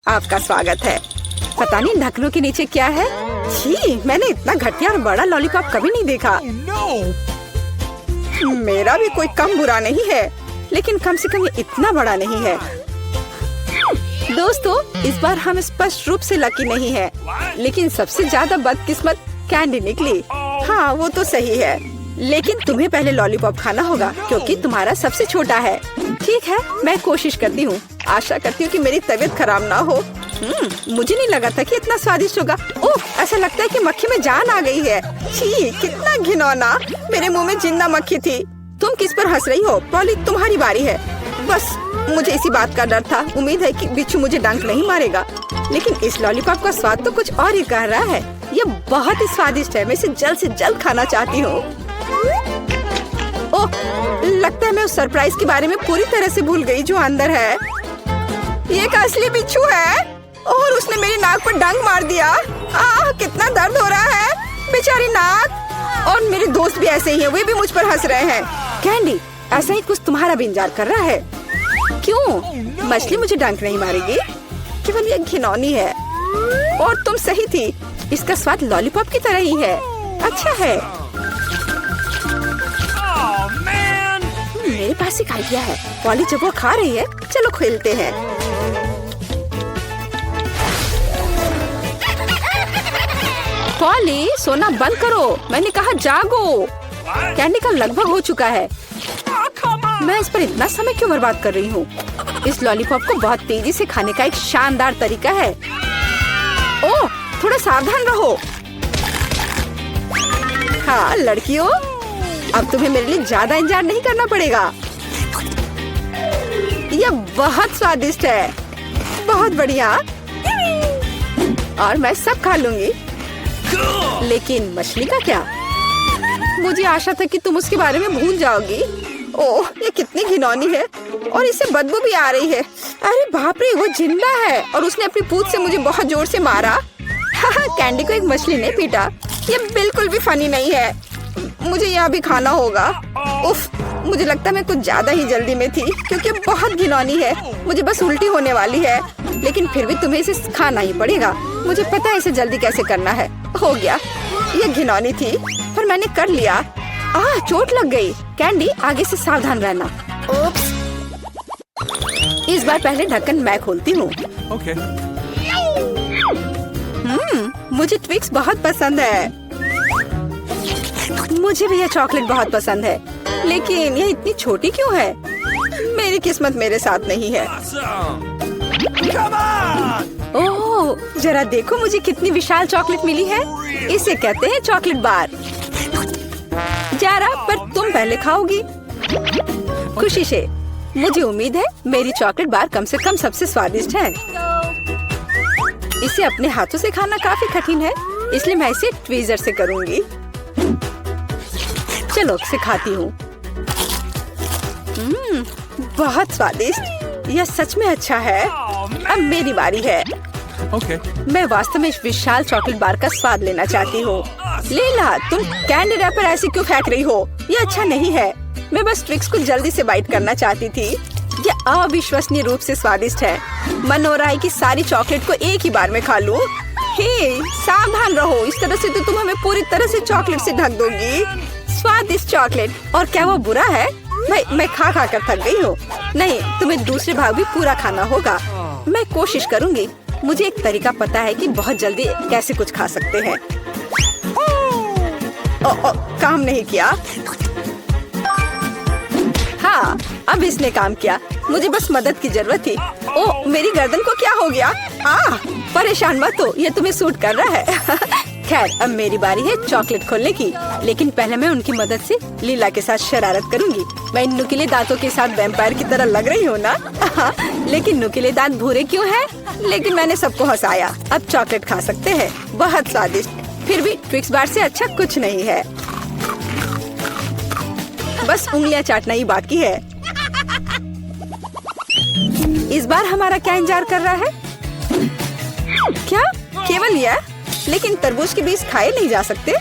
आपका स्वागत है। पता नहीं ढक्कनों के नीचे क्या है। छी, मैंने इतना घटिया और बड़ा लॉलीपॉप कभी नहीं देखा। मेरा भी कोई कम बुरा नहीं है, लेकिन कम से कम ये इतना बड़ा नहीं है। दोस्तों, इस बार हम स्पष्ट रूप से लकी नहीं है, लेकिन सबसे ज्यादा बदकिस्मत कैंडी निकली। हाँ, वो तो सही है, लेकिन तुम्हें पहले लॉलीपॉप खाना होगा क्योंकि तुम्हारा सबसे छोटा है। ठीक है, मैं कोशिश करती हूँ। आशा करती हूँ कि मेरी तबीयत खराब ना हो। मुझे नहीं लगा था कि इतना स्वादिष्ट होगा। ओह, ऐसा लगता है कि मक्खी में जान आ गई है। छी, कितना घिनौना। मेरे मुंह में जिंदा मक्खी थी। तुम किस पर हंस रही हो? पॉली, तुम्हारी बारी है। बस मुझे इसी बात का डर था। उम्मीद है कि बिच्छू मुझे डंक नहीं मारेगा। लेकिन इस लॉलीपॉप का स्वाद तो कुछ और ही कह रहा है। ये बहुत ही स्वादिष्ट है। मैं इसे जल्द से जल्द खाना चाहती हूँ। ओह, लगता है मैं उस सरप्राइज के बारे में पूरी तरह से भूल गई जो अंदर है। ये एक असली बिच्छू है और उसने मेरी नाक पर डंक मार दिया। कितना दर्द हो रहा है, बेचारी नाक। और मेरे दोस्त भी ऐसे ही हैं, वे भी मुझ पर हंस रहे हैं। कैंडी, ऐसा ही कुछ तुम्हारा भी इंतजार कर रहा है। क्यों? मछली मुझे डंक नहीं मारेगी, केवल ये घिनौनी है। और तुम सही थी, इसका स्वाद लॉलीपॉप की तरह ही है। अच्छा है। मेरे पास एक आइडिया है। पॉली जब वो खा रही है, चलो खेलते हैं। पॉली, सोना बंद करो। मैंने कहा जागो। कैंडी का लगभग हो चुका है। मैं इस पर इतना समय क्यों बर्बाद कर रही हूँ? इस लॉलीपॉप को बहुत तेजी से खाने का एक शानदार तरीका है। ओह, थोड़ा सावधान रहो। हाँ लड़कियों, अब तुम्हें मेरे लिए ज्यादा इंतजार नहीं करना पड़ेगा। यह बहुत स्वादिष्ट है, बहुत बढ़िया। और मैं सब खा लूंगी। लेकिन मछली का क्या? मुझे आशा था कि तुम उसके बारे में भूल जाओगी। ओह, ये कितनी घिनौनी है और इससे बदबू भी आ रही है। अरे बाप रे, वो जिंदा है और उसने अपनी पूंछ से मुझे बहुत जोर से मारा। कैंडी को एक मछली ने पीटा। ये बिल्कुल भी फनी नहीं है। मुझे यह भी खाना होगा। उफ, मुझे लगता है मैं कुछ ज्यादा ही जल्दी में थी क्योंकि बहुत घिनौनी है। मुझे बस उल्टी होने वाली है, लेकिन फिर भी तुम्हें इसे खाना ही पड़ेगा। मुझे पता है इसे जल्दी कैसे करना है। हो गया। ये घिनौनी थी पर मैंने कर लिया। चोट लग गई। कैंडी, आगे से सावधान रहना। ओप्स। इस बार पहले ढक्कन मैं खोलती हूँ। Okay. मुझे ट्विक्स बहुत पसंद है। मुझे भी यह चॉकलेट बहुत पसंद है, लेकिन यह इतनी छोटी क्यों है? मेरी किस्मत मेरे साथ नहीं है। ओह, जरा देखो मुझे कितनी विशाल चॉकलेट मिली है। इसे कहते हैं चॉकलेट बार। जरा, पर तुम पहले खाओगी। खुशी से। मुझे उम्मीद है मेरी चॉकलेट बार कम से कम सबसे स्वादिष्ट है। इसे अपने हाथों से खाना काफी कठिन है, इसलिए मैं इसे ट्वीजर से करूंगी। चलो इसे खाती हूँ। बहुत स्वादिष्ट। यह सच में अच्छा है। अब मेरी बारी है। Okay. मैं वास्तव में इस विशाल चॉकलेट बार का स्वाद लेना चाहती हूँ। लीला, तुम कैंडी रैपर ऐसे क्यों फेंक रही हो? ये अच्छा नहीं है। मैं बस ट्विक्स को जल्दी से बाइट करना चाहती थी। ये अविश्वसनीय रूप से स्वादिष्ट है। मन हो रहा है कि सारी चॉकलेट को एक ही बार में खा लूं। हे, सावधान रहो, इस तरह से तो तुम हमें पूरी तरह से चॉकलेट से ढक दोगी। स्वादिष्ट चॉकलेट। और क्या वो बुरा है? मैं खा खा कर थक गई हूँ। नहीं, तुम्हें दूसरे भाग भी पूरा खाना होगा। मैं कोशिश करूँगी। मुझे एक तरीका पता है कि बहुत जल्दी कैसे कुछ खा सकते हैं। काम नहीं किया। हाँ, अब इसने काम किया। मुझे बस मदद की जरूरत थी। ओह, मेरी गर्दन को क्या हो गया? परेशान मत हो, ये तुम्हें सूट कर रहा है। खैर, अब मेरी बारी है चॉकलेट खोलने की, लेकिन पहले मैं उनकी मदद से लीला के साथ शरारत करूंगी। मैं इन नुकीले दांतों के साथ वैम्पायर की तरह लग रही हूँ ना? लेकिन नुकीले दांत भूरे क्यों हैं? लेकिन मैंने सबको हंसाया। अब चॉकलेट खा सकते हैं। बहुत स्वादिष्ट। फिर भी ट्विक्स बार से अच्छा कुछ नहीं है। बस उंगलियां चाटना ही बाकी है। इस बार हमारा क्या इंतजार कर रहा है? क्या केवल यह? लेकिन तरबूज के बीज खाए नहीं जा सकते।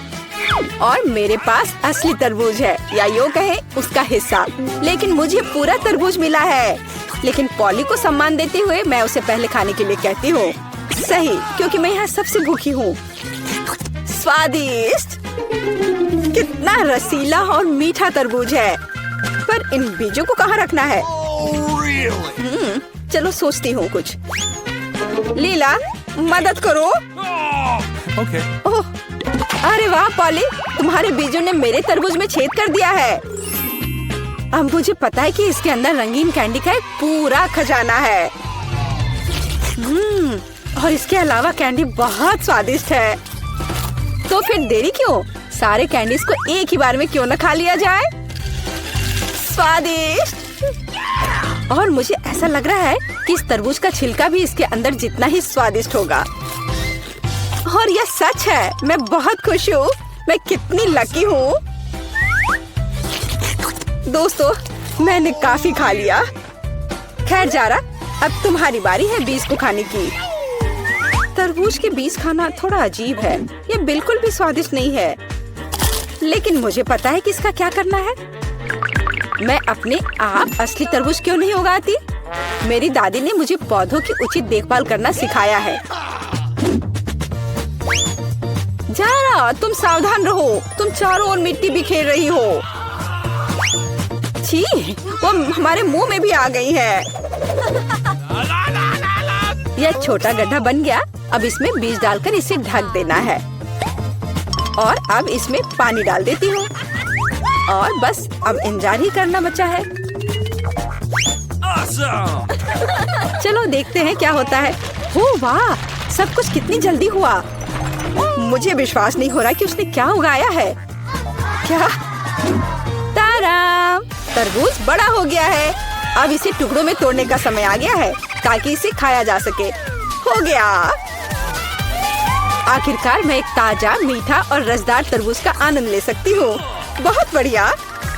और मेरे पास असली तरबूज है, या यूं कहें उसका हिस्सा। लेकिन मुझे पूरा तरबूज मिला है। लेकिन पॉली को सम्मान देते हुए मैं उसे पहले खाने के लिए कहती हूँ। सही, क्योंकि मैं यहाँ सबसे भूखी हूँ। स्वादिष्ट! कितना रसीला और मीठा तरबूज है। पर इन बीजों को कहाँ रखना है? चलो सोचती हूँ कुछ। लीला, मदद करो। Okay. ओह, अरे वाह पॉली, तुम्हारे बीजों ने मेरे तरबूज में छेद कर दिया है। अब मुझे पता है कि इसके अंदर रंगीन कैंडी का एक पूरा खजाना है। और इसके अलावा कैंडी बहुत स्वादिष्ट है। तो फिर देरी क्यों? सारे कैंडीज को एक ही बार में क्यों न खा लिया जाए? स्वादिष्ट! और मुझे ऐसा लग रहा है कि इस तरबूज का छिलका भी इसके अंदर जितना ही स्वादिष्ट होगा। और यह सच है। मैं बहुत खुश हूँ। मैं कितनी लकी हूँ। दोस्तों, मैंने काफी खा लिया। खैर जारा, अब तुम्हारी बारी है बीज को खाने की। तरबूज के बीज खाना थोड़ा अजीब है। ये बिल्कुल भी स्वादिष्ट नहीं है। लेकिन मुझे पता है कि इसका क्या करना है। मैं अपने आप असली तरबूज क्यों नहीं उगाती? मेरी दादी ने मुझे पौधों की उचित देखभाल करना सिखाया है। जारा, तुम सावधान रहो। तुम चारों ओर मिट्टी बिखेर रही हो। छी, वो हमारे मुंह में भी आ गई है। यह छोटा गड्ढा बन गया। अब इसमें बीज डालकर इसे ढक देना है। और अब इसमें पानी डाल देती हूँ। और बस अब इंतजार ही करना बचा है। चलो देखते हैं क्या होता है। ओह वाह, सब कुछ कितनी जल्दी हुआ। मुझे विश्वास नहीं हो रहा कि उसने क्या उगाया है। क्या? ताराम! तरबूज बड़ा हो गया है। अब इसे टुकड़ों में तोड़ने का समय आ गया है ताकि इसे खाया जा सके। हो गया। आखिरकार मैं एक ताजा, मीठा और रसदार तरबूज का आनंद ले सकती हूँ। बहुत बढ़िया।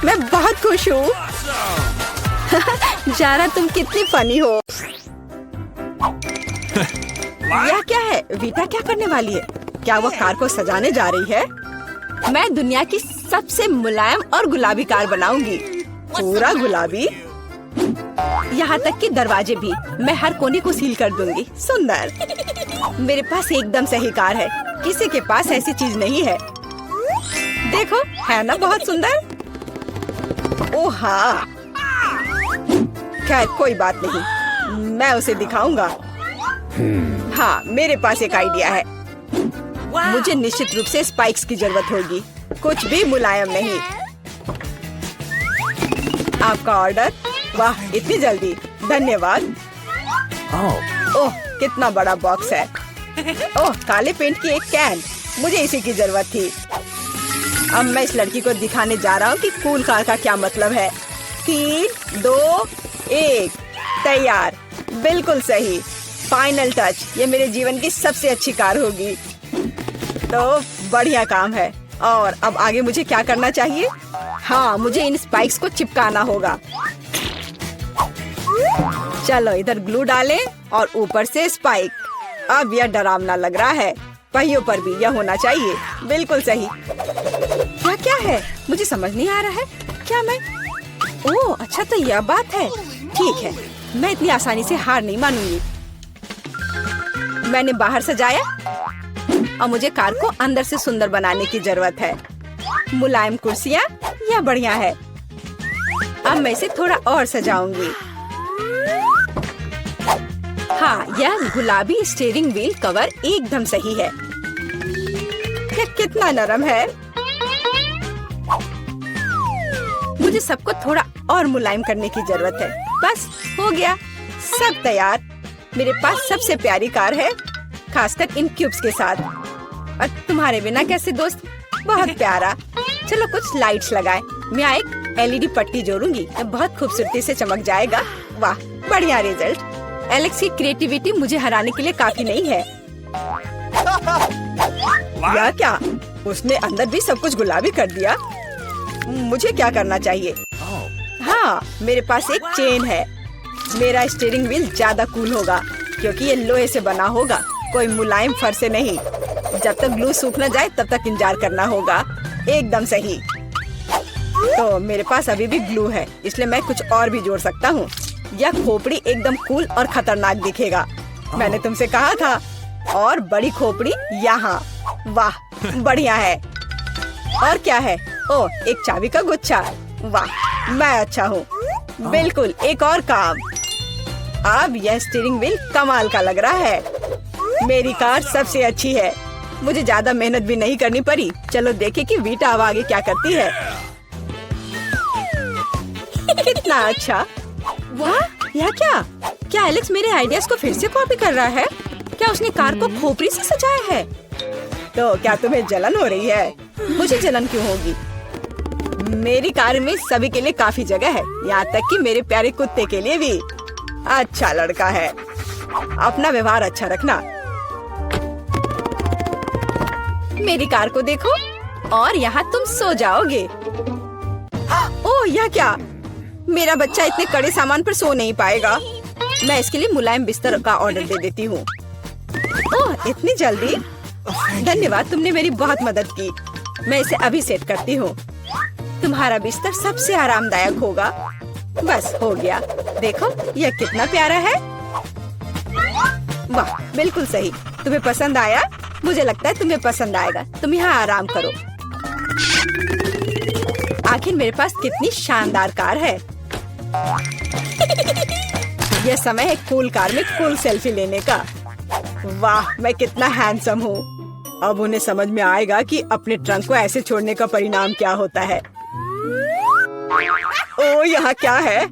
मैं बहुत खुश हूँ। जारा, तुम कितनी फनी हो। यह क्या है? वीटा क्या करने वाली है? क्या वो कार को सजाने जा रही है? मैं दुनिया की सबसे मुलायम और गुलाबी कार बनाऊंगी। पूरा गुलाबी। यहाँ तक कि दरवाजे भी मैं हर कोने को सील कर दूंगी। सुंदर। मेरे पास एकदम सही कार है। किसी के पास ऐसी चीज नहीं है। देखो, है ना बहुत सुंदर? ओह हाँ। खैर कोई बात नहीं, मैं उसे दिखाऊंगा। हाँ, मेरे पास एक आइडिया है। मुझे निश्चित रूप से स्पाइक्स की जरूरत होगी। कुछ भी मुलायम नहीं। आपका ऑर्डर। वाह, इतनी जल्दी। धन्यवाद। ओह, कितना बड़ा बॉक्स है। ओह, काले पेंट की एक कैन। मुझे इसी की जरूरत थी। अब मैं इस लड़की को दिखाने जा रहा हूँ कि कूल कार का क्या मतलब है। 3, 2, 1, तैयार। बिल्कुल सही। Final touch. ये मेरे जीवन की सबसे अच्छी कार होगी। तो बढ़िया काम है। और अब आगे मुझे क्या करना चाहिए? हाँ, मुझे इन स्पाइक्स को चिपकाना होगा। चलो इधर ग्लू डालें और ऊपर से स्पाइक। अब यह डरावना लग रहा है। पहियों पर भी यह होना चाहिए। बिल्कुल सही। क्या है? मुझे समझ नहीं आ रहा है। क्या मैं? ओह अच्छा, तो यह बात है। ठीक है, मैं इतनी आसानी से हार नहीं मानूंगी। मैंने बाहर सजाया और मुझे कार को अंदर से सुंदर बनाने की जरूरत है। मुलायम कुर्सियाँ, यह बढ़िया है। अब मैं इसे थोड़ा और सजाऊंगी। हाँ, यह गुलाबी स्टीयरिंग व्हील कवर एकदम सही है। यह कितना नरम है। मुझे सबको थोड़ा और मुलायम करने की जरूरत है। बस हो गया, सब तैयार। मेरे पास सबसे प्यारी कार है, खासकर इन क्यूब्स के साथ। और तुम्हारे बिना कैसे दोस्त? बहुत प्यारा। चलो कुछ लाइट्स लगाएं। मैं एक एलईडी पट्टी जोड़ूंगी, बहुत खूबसूरती से चमक जाएगा। वाह, बढ़िया रिजल्ट। एलेक्स की क्रिएटिविटी मुझे हराने के लिए काफी नहीं है। या क्या? उसने अंदर भी सब कुछ गुलाबी कर दिया। मुझे क्या करना चाहिए? हाँ, मेरे पास एक चेन है। मेरा स्टीयरिंग व्हील ज्यादा कूल होगा क्योंकि ये लोहे से बना होगा, कोई मुलायम फर से नहीं। जब तक ग्लू सूख न जाए तब तक इंतजार करना होगा। एकदम सही। तो मेरे पास अभी भी ग्लू है, इसलिए मैं कुछ और भी जोड़ सकता हूँ। यह खोपड़ी एकदम कूल और खतरनाक दिखेगा। मैंने तुमसे कहा था। और बड़ी खोपड़ी यहाँ। वाह, बढ़िया है। और क्या है? ओह, एक चाबी का गुच्छा। वाह, मैं अच्छा हूँ। बिल्कुल, एक और काम। अब यह स्टीयरिंग व्हील कमाल का लग रहा है। मेरी कार सबसे अच्छी है। मुझे ज्यादा मेहनत भी नहीं करनी पड़ी। चलो देखें कि वीटा अब आगे क्या करती है। कितना अच्छा। वाह, यह क्या एलेक्स मेरे आइडियाज को फिर से कॉपी कर रहा है? क्या उसने कार को खोपड़ी से सजाया है? तो क्या तुम्हें जलन हो रही है? मुझे जलन क्यों होगी? मेरी कार में सभी के लिए काफी जगह है, यहाँ तक कि मेरे प्यारे कुत्ते के लिए भी। अच्छा लड़का है। अपना व्यवहार अच्छा रखना। मेरी कार को देखो और यहाँ तुम सो जाओगे। ओह, यह क्या? मेरा बच्चा इतने कड़े सामान पर सो नहीं पाएगा। मैं इसके लिए मुलायम बिस्तर का ऑर्डर दे देती हूँ। ओह, इतनी जल्दी? धन्यवाद, तुमने मेरी बहुत मदद की। मैं इसे अभी सेट करती हूँ। तुम्हारा बिस्तर सबसे आरामदायक होगा। बस हो गया। देखो, यह कितना प्यारा है। वाह, बिल्कुल सही। तुम्हें पसंद आया? मुझे लगता है तुम्हें पसंद आएगा। तुम यहाँ आराम करो। आखिर मेरे पास कितनी शानदार कार है। यह समय है कूल कार में कूल सेल्फी लेने का। वाह, मैं कितना हैंडसम हूँ। अब उन्हें समझ में आएगा कि अपने ट्रंक को ऐसे छोड़ने का परिणाम क्या होता है। ओह, यहाँ क्या है?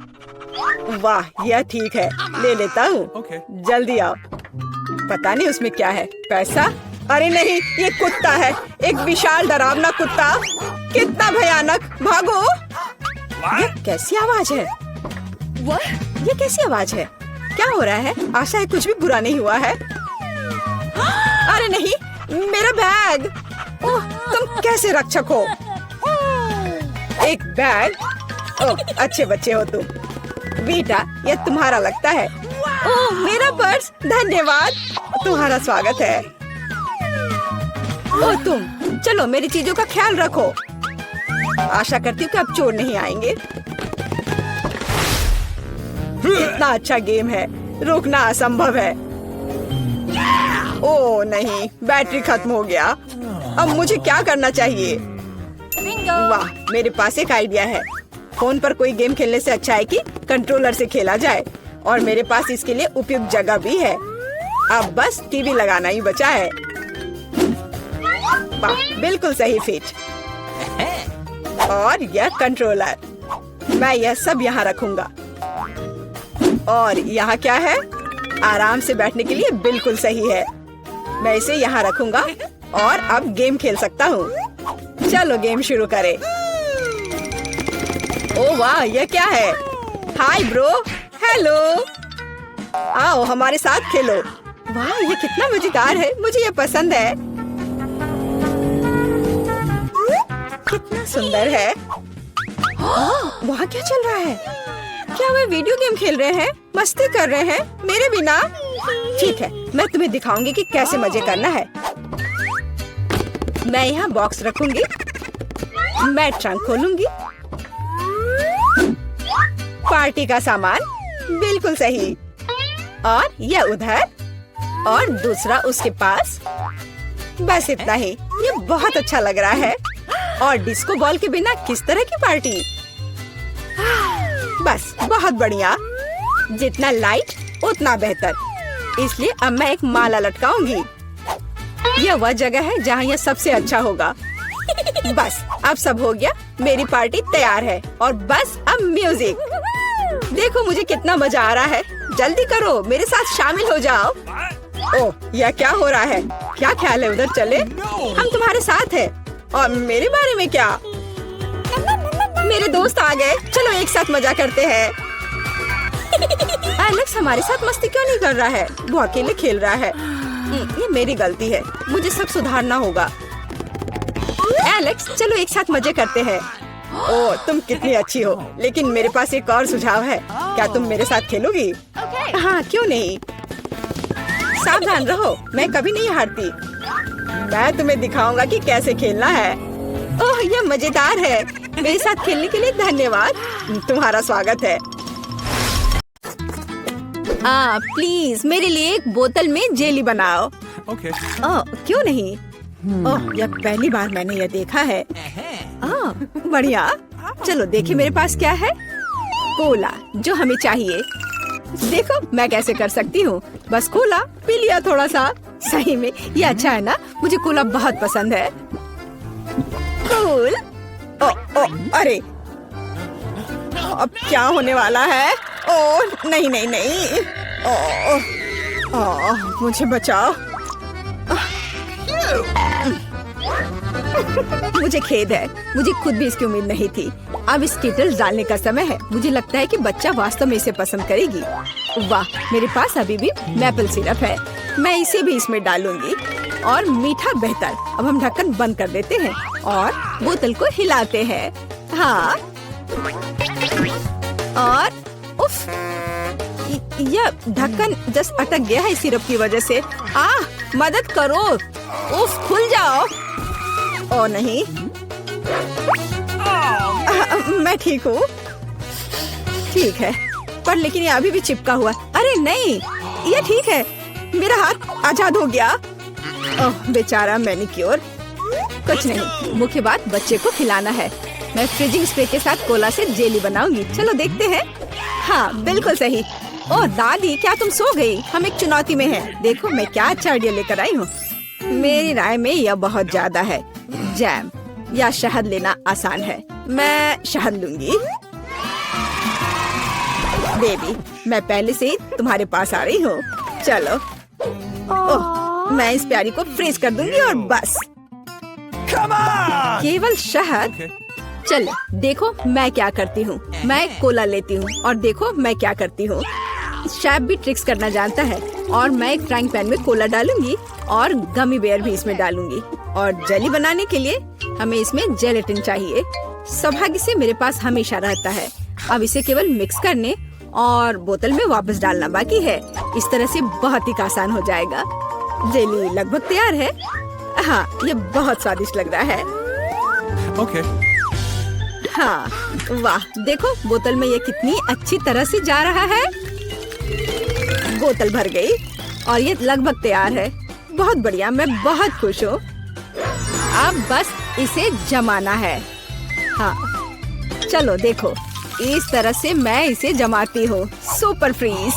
वाह, यह ठीक है, ले लेता हूँ। Okay. जल्दी आओ। पता नहीं उसमें क्या है। पैसा? अरे नहीं, ये कुत्ता है। एक विशाल डरावना कुत्ता। कितना भयानक। भागो। ये कैसी आवाज है? ये कैसी आवाज है? क्या हो रहा है? आशा है कुछ भी बुरा नहीं हुआ है। अरे नहीं, मेरा बैग। ओह, तुम कैसे रक्षक हो? एक बैग? ओह, अच्छे बच्चे हो तुम। वीटा, यह तुम्हारा लगता है। ओह, मेरा पर्स। धन्यवाद, तुम्हारा स्वागत है। ओह, तुम चलो, मेरी चीजों का ख्याल रखो। आशा करती हूँ कि अब चोर नहीं आएंगे। इतना अच्छा गेम है, रोकना असंभव है। ओह नहीं, बैटरी खत्म हो गया। अब मुझे क्या करना चाहिए? वाह, मेरे पास एक आइडिया है। फोन पर कोई गेम खेलने से अच्छा है कि कंट्रोलर से खेला जाए। और मेरे पास इसके लिए उपयुक्त जगह भी है। अब बस टीवी लगाना ही बचा है। वाह, बिल्कुल सही फिट। और यह कंट्रोलर, मैं यह सब यहाँ रखूंगा। और यहाँ क्या है? आराम से बैठने के लिए बिल्कुल सही है। मैं इसे यहाँ रखूंगा और अब गेम खेल सकता हूँ। चलो गेम शुरू करें। ओह वाह, यह क्या है? Hi bro, hello. आओ हमारे साथ खेलो। वाह, ये कितना मजेदार है। मुझे ये पसंद है। कितना सुंदर है। वहाँ क्या चल रहा है? क्या वे वीडियो गेम खेल रहे हैं? मस्ती कर रहे हैं मेरे बिना? ठीक है, मैं तुम्हें दिखाऊंगी कि कैसे मजे करना है। मैं यहाँ बॉक्स रखूंगी। मैं ट्रंक खोलूंगी। पार्टी का सामान, बिल्कुल सही। और यह उधर और दूसरा उसके पास। बस इतना ही। ये बहुत अच्छा लग रहा है। और डिस्को बॉल के बिना किस तरह की पार्टी? बस बहुत बढ़िया। जितना लाइट उतना बेहतर। इसलिए अब मैं एक माला लटकाऊंगी। यह वह जगह है जहाँ यह सबसे अच्छा होगा। बस अब सब हो गया। मेरी पार्टी तैयार है। और बस अब म्यूजिक। देखो मुझे कितना मजा आ रहा है। जल्दी करो, मेरे साथ शामिल हो जाओ। ओह, यह क्या हो रहा है? क्या ख्याल है उधर चले? हम तुम्हारे साथ हैं। और मेरे बारे में क्या? मेरे दोस्त आ गए। चलो एक साथ मजा करते हैं। एलेक्स हमारे साथ मस्ती क्यों नहीं कर रहा है? वो अकेले खेल रहा है। ये मेरी गलती है। मुझे सब सुधारना होगा। एलेक्स, चलो एक साथ मजे करते हैं। ओह, तुम कितनी अच्छी हो। लेकिन मेरे पास एक और सुझाव है। क्या तुम मेरे साथ खेलोगी? हाँ, क्यों नहीं। सावधान रहो, मैं कभी नहीं हारती। मैं तुम्हें दिखाऊंगा कि कैसे खेलना है। ओह, यह मजेदार है। मेरे साथ खेलने के लिए धन्यवाद। तुम्हारा स्वागत है। प्लीज मेरे लिए एक बोतल में जेली बनाओ। Okay. क्यों नहीं? यह पहली बार मैंने यह देखा है। बढ़िया। चलो देखे मेरे पास क्या है। कोला, जो हमें चाहिए। देखो मैं कैसे कर सकती हूँ। बस कोला पी लिया थोड़ा सा। सही में ये अच्छा है ना? मुझे कोला बहुत पसंद है। कूल। अरे अब क्या होने वाला है? नहीं नहीं नहीं। मुझे बचाओ। मुझे खेद है, मुझे खुद भी इसकी उम्मीद नहीं थी। अब स्कीटल्स डालने का समय है। मुझे लगता है कि बच्चा वास्तव में इसे पसंद करेगी। वाह, मेरे पास अभी भी मैपल सिरप है। मैं इसे भी इसमें डालूंगी और मीठा बेहतर। अब हम ढक्कन बंद कर देते हैं और बोतल को हिलाते हैं। हाँ, और उफ, यह ढक्कन जस्ट अटक गया है सिरप की वजह से। मदद करो। उफ, खुल जाओ। ओ नहीं, मैं ठीक हूँ। ठीक है, पर लेकिन ये अभी भी चिपका हुआ। अरे नहीं, ये ठीक है। मेरा हाथ आजाद हो गया। ओह बेचारा मैनिक्योर। कुछ नहीं, मुख्य बात बच्चे को खिलाना है। मैं फ्रीजिंग स्प्रे के साथ कोला से जेली बनाऊंगी। चलो देखते हैं। हाँ बिल्कुल सही। ओह दादी, क्या तुम सो गई? हम एक चुनौती में हैं। देखो मैं क्या अच्छा आइडिया लेकर आई हूँ। मेरी राय में यह बहुत ज्यादा है। जैम या शहद लेना आसान है। मैं शहद लूंगी। बेबी, मैं पहले से ही तुम्हारे पास आ रही हूँ। चलो। ओह, मैं इस प्यारी को फ्रीज कर दूंगी और बस। केवल शहद। Okay. चलो देखो मैं क्या करती हूँ। मैं कोला लेती हूँ और देखो मैं क्या करती हूँ। शेफ भी ट्रिक्स करना जानता है। और मैं एक फ्राइंग पैन में कोला डालूंगी और गमी बेयर भी इसमें डालूंगी। और जेली बनाने के लिए हमें इसमें जेलेटिन चाहिए। सौभाग्य से मेरे पास हमेशा रहता है। अब इसे केवल मिक्स करने और बोतल में वापस डालना बाकी है। इस तरह से बहुत ही आसान हो जाएगा। जेली लगभग तैयार है। हाँ, ये बहुत स्वादिष्ट लग रहा है। Okay. हाँ, वाह, देखो बोतल में ये कितनी अच्छी तरह से जा रहा है। बोतल भर गई और ये लगभग तैयार है। बहुत बढ़िया, मैं बहुत खुश हूँ। अब बस इसे जमाना है। हाँ, चलो देखो, इस तरह से मैं इसे जमाती हूँ। Super freeze.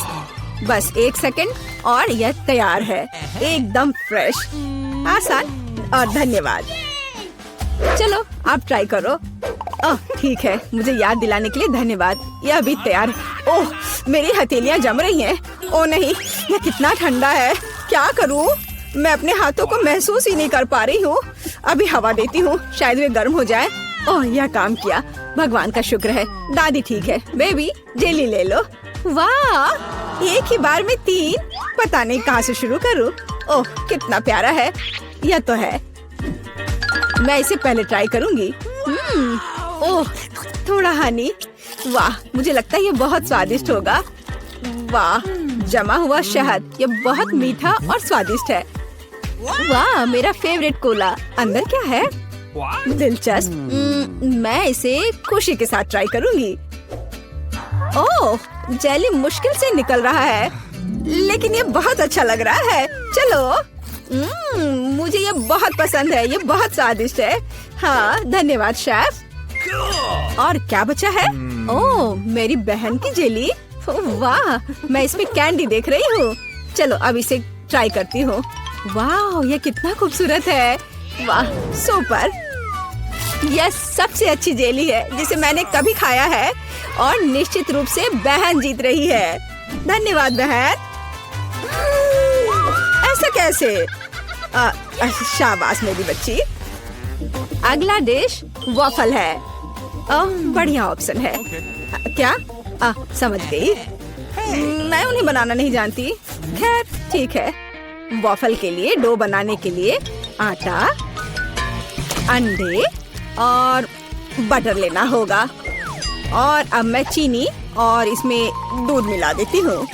बस 1 सेकंड और यह तैयार है। एकदम फ्रेश, आसान और धन्यवाद। चलो आप ट्राई करो। ठीक है, मुझे याद दिलाने के लिए धन्यवाद। यह अभी तैयार है। ओह, मेरी हथेलियां जम रही हैं। ओह नहीं, यह कितना ठंडा है। क्या करूं? मैं अपने हाथों को महसूस ही नहीं कर पा रही हूँ। अभी हवा देती हूँ, शायद वे गर्म हो जाए। ओह, यह काम किया। भगवान का शुक्र है। दादी ठीक है। बेबी, जेली ले लो। वाह, एक ही बार में 3। पता नहीं कहाँ से शुरू करूँ। ओह, कितना प्यारा है। यह तो है। मैं इसे पहले ट्राई करूंगी। ओह, थोड़ा हनी। वाह, मुझे लगता है ये बहुत स्वादिष्ट होगा। वाह, जमा हुआ शहद। ये बहुत मीठा और स्वादिष्ट है। वाह, मेरा फेवरेट कोला। अंदर क्या है? दिलचस्प। मैं इसे खुशी के साथ ट्राई करूंगी। ओह, जेली मुश्किल से निकल रहा है, लेकिन ये बहुत अच्छा लग रहा है। चलो। मुझे ये बहुत पसंद है। ये बहुत स्वादिष्ट है। हाँ, धन्यवाद शेफ। और क्या बचा है? ओह, मेरी बहन की जेली। वाह, मैं इसमें कैंडी देख रही हूँ। चलो अब इसे ट्राई करती हूँ। वाह, ये कितना खूबसूरत है। वाह, सुपर। यह सबसे अच्छी जेली है जिसे मैंने कभी खाया है और निश्चित रूप से बहन जीत रही है। धन्यवाद बहन। ऐसा कैसे? शाबाश मेरी बच्ची। अगला डिश वॉफल है। बढ़िया ऑप्शन है। Okay. क्या? समझ गई। मैं उन्हें बनाना नहीं जानती। खैर ठीक है। वॉफल के लिए डो बनाने के लिए आटा, अंडे और बटर लेना होगा। और अब मैं चीनी और इसमें दूध मिला देती हूँ।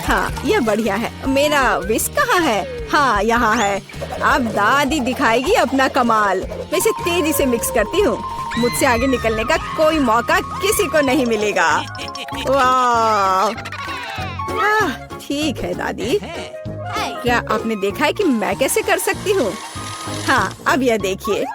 हाँ, यह बढ़िया है। मेरा विस्क कहाँ है? हाँ, यहाँ है। अब दादी दिखाएगी अपना कमाल। मैं इसे तेजी से मिक्स करती हूँ। मुझसे आगे निकलने का कोई मौका किसी को नहीं मिलेगा। वाह, ठीक है दादी। क्या आपने देखा है कि मैं कैसे कर सकती हूँ? हाँ, अब यह देखिए।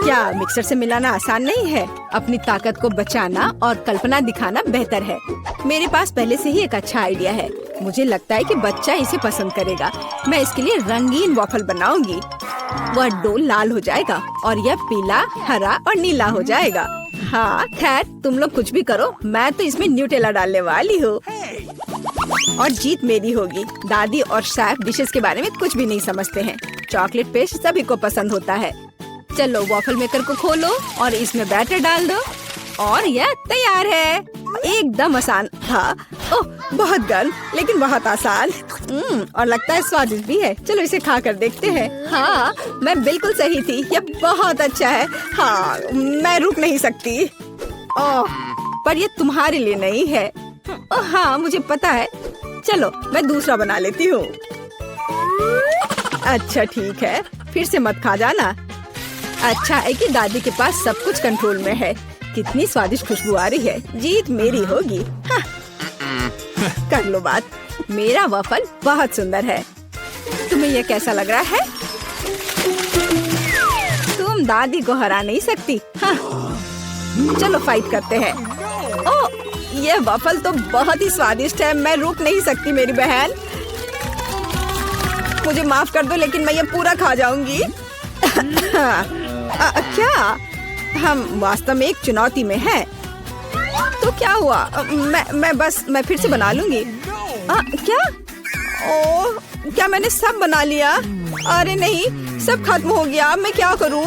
क्या मिक्सर से मिलाना आसान नहीं है? अपनी ताकत को बचाना और कल्पना दिखाना बेहतर है। मेरे पास पहले से ही एक अच्छा आइडिया है। मुझे लगता है कि बच्चा इसे पसंद करेगा। मैं इसके लिए रंगीन वॉफल बनाऊंगी। वह डो लाल हो जाएगा और यह पीला, हरा और नीला हो जाएगा। हाँ, खैर तुम लोग कुछ भी करो, मैं तो इसमें न्यूटेला डालने वाली हूँ और जीत मेरी होगी। दादी और सैफ डिशेस के बारे में कुछ भी नहीं समझते हैं। चॉकलेट पेस्ट सभी को पसंद होता है। चलो वॉफल मेकर को खोलो और इसमें बैटर डाल दो और यह तैयार है। एकदम आसान। हाँ, ओह बहुत गर्म लेकिन बहुत आसान। और लगता है स्वादिष्ट भी है। चलो इसे खा कर देखते हैं। हाँ, मैं बिल्कुल सही थी। यह बहुत अच्छा है। हाँ, मैं रुक नहीं सकती। ओह, पर यह तुम्हारे लिए नहीं है। ओह हाँ, मुझे पता है। चलो मैं दूसरा बना लेती हूँ। अच्छा ठीक है, फिर से मत खा जाना। अच्छा है कि दादी के पास सब कुछ कंट्रोल में है। कितनी स्वादिष्ट खुशबू आ रही है। जीत मेरी होगी। हाँ। कर लो बात। मेरा वफल बहुत सुंदर है। तुम्हें यह कैसा लग रहा है? तुम दादी को हरा नहीं सकती। हाँ। चलो फाइट करते हैं। ओह, यह वफल तो बहुत ही स्वादिष्ट है। मैं रुक नहीं सकती मेरी बहन। मुझे माफ कर दो लेकिन मैं ये पूरा खा जाऊंगी। क्या? हम वास्तव में एक चुनौती में हैं। तो क्या हुआ? मैं फिर से बना लूंगी। क्या? ओह, क्या मैंने सब बना लिया? अरे नहीं, सब खत्म हो गया। मैं क्या करूं?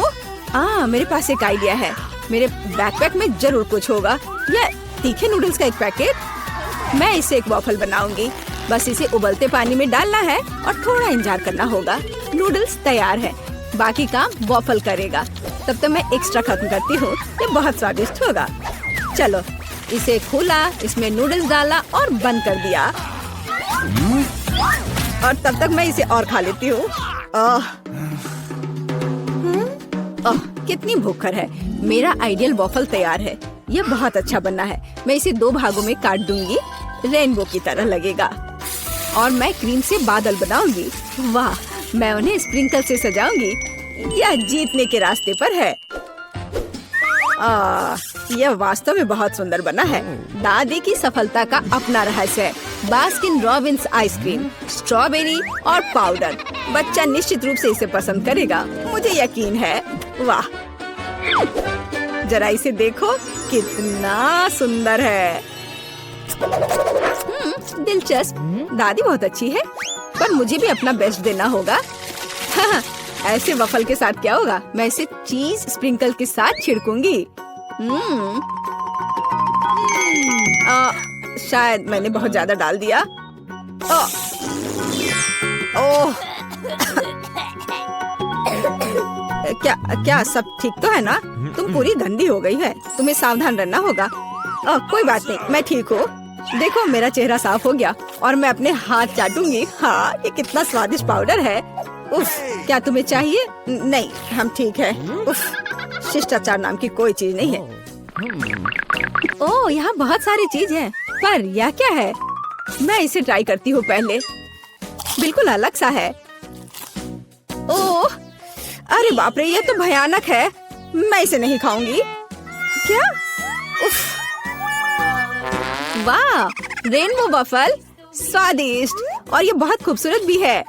मेरे पास एक आइडिया है। मेरे बैकपैक में जरूर कुछ होगा। यह तीखे नूडल्स का एक पैकेट। मैं इसे एक वॉफल बनाऊंगी। बस इसे उबलते पानी में डालना है और थोड़ा इंतजार करना होगा। नूडल्स तैयार है। बाकी काम वॉफल करेगा। तब तक मैं एक्स्ट्रा खत्म करती हूँ। ये बहुत स्वादिष्ट होगा। चलो इसे खोला, इसमें नूडल्स डाला और बंद कर दिया। और तब तक मैं इसे और खा लेती हूँ। कितनी भूखर है। मेरा आइडियल वॉफल तैयार है। यह बहुत अच्छा बनना है। मैं इसे 2 भागों में काट दूंगी। रेनबो की तरह लगेगा। और मैं क्रीम से बादल बनाऊंगी। वाह, मैं उन्हें स्प्रिंकल से सजाऊंगी। यह जीतने के रास्ते पर है। यह वास्तव में बहुत सुंदर बना है। दादी की सफलता का अपना रहस्य है। बास्किन रॉबिन्स आइसक्रीम, स्ट्रॉबेरी और पाउडर। बच्चा निश्चित रूप से इसे पसंद करेगा, मुझे यकीन है। वाह, जरा इसे देखो, कितना सुंदर है। दिलचस्प। दादी बहुत अच्छी है, पर मुझे भी अपना बेस्ट देना होगा। हाँ, ऐसे वफल के साथ क्या होगा? मैं इसे चीज स्प्रिंकल के साथ छिड़कूंगी। शायद मैंने बहुत ज्यादा डाल दिया। ओह, क्या सब ठीक तो है ना? तुम पूरी गंदी हो गई है। तुम्हें सावधान रहना होगा। कोई बात नहीं, मैं ठीक हूँ। देखो मेरा चेहरा साफ हो गया और मैं अपने हाथ चाटूंगी। हाँ, ये कितना स्वादिष्ट पाउडर है। उफ, क्या तुम्हें चाहिए? नहीं, हम ठीक है। उफ, शिष्टाचार नाम की कोई चीज नहीं है। ओह, यहाँ बहुत सारी चीज है, पर यह क्या है? मैं इसे ट्राई करती हूँ पहले। बिल्कुल अलग सा है। ओह, अरे बाप रे, ये तो भयानक है। मैं इसे नहीं खाऊंगी। क्या? उफ, वाह, रेनबो वफल, स्वादिष्ट और ये बहुत खूबसूरत भी है।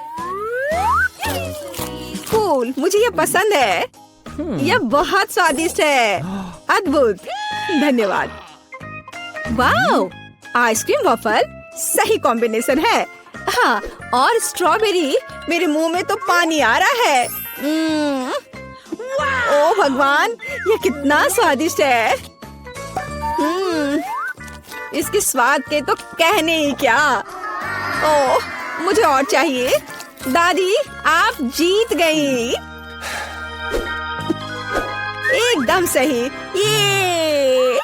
कूल, मुझे ये पसंद है। यह बहुत स्वादिष्ट है। अद्भुत, धन्यवाद। वाह, आइसक्रीम वफल सही कॉम्बिनेशन है। हाँ, और स्ट्रॉबेरी, मेरे मुंह में तो पानी आ रहा है। ओ भगवान, ये कितना स्वादिष्ट है। इसके स्वाद के तो कहने ही क्या। ओह, मुझे और चाहिए। दादी, आप जीत गई। एकदम सही। ये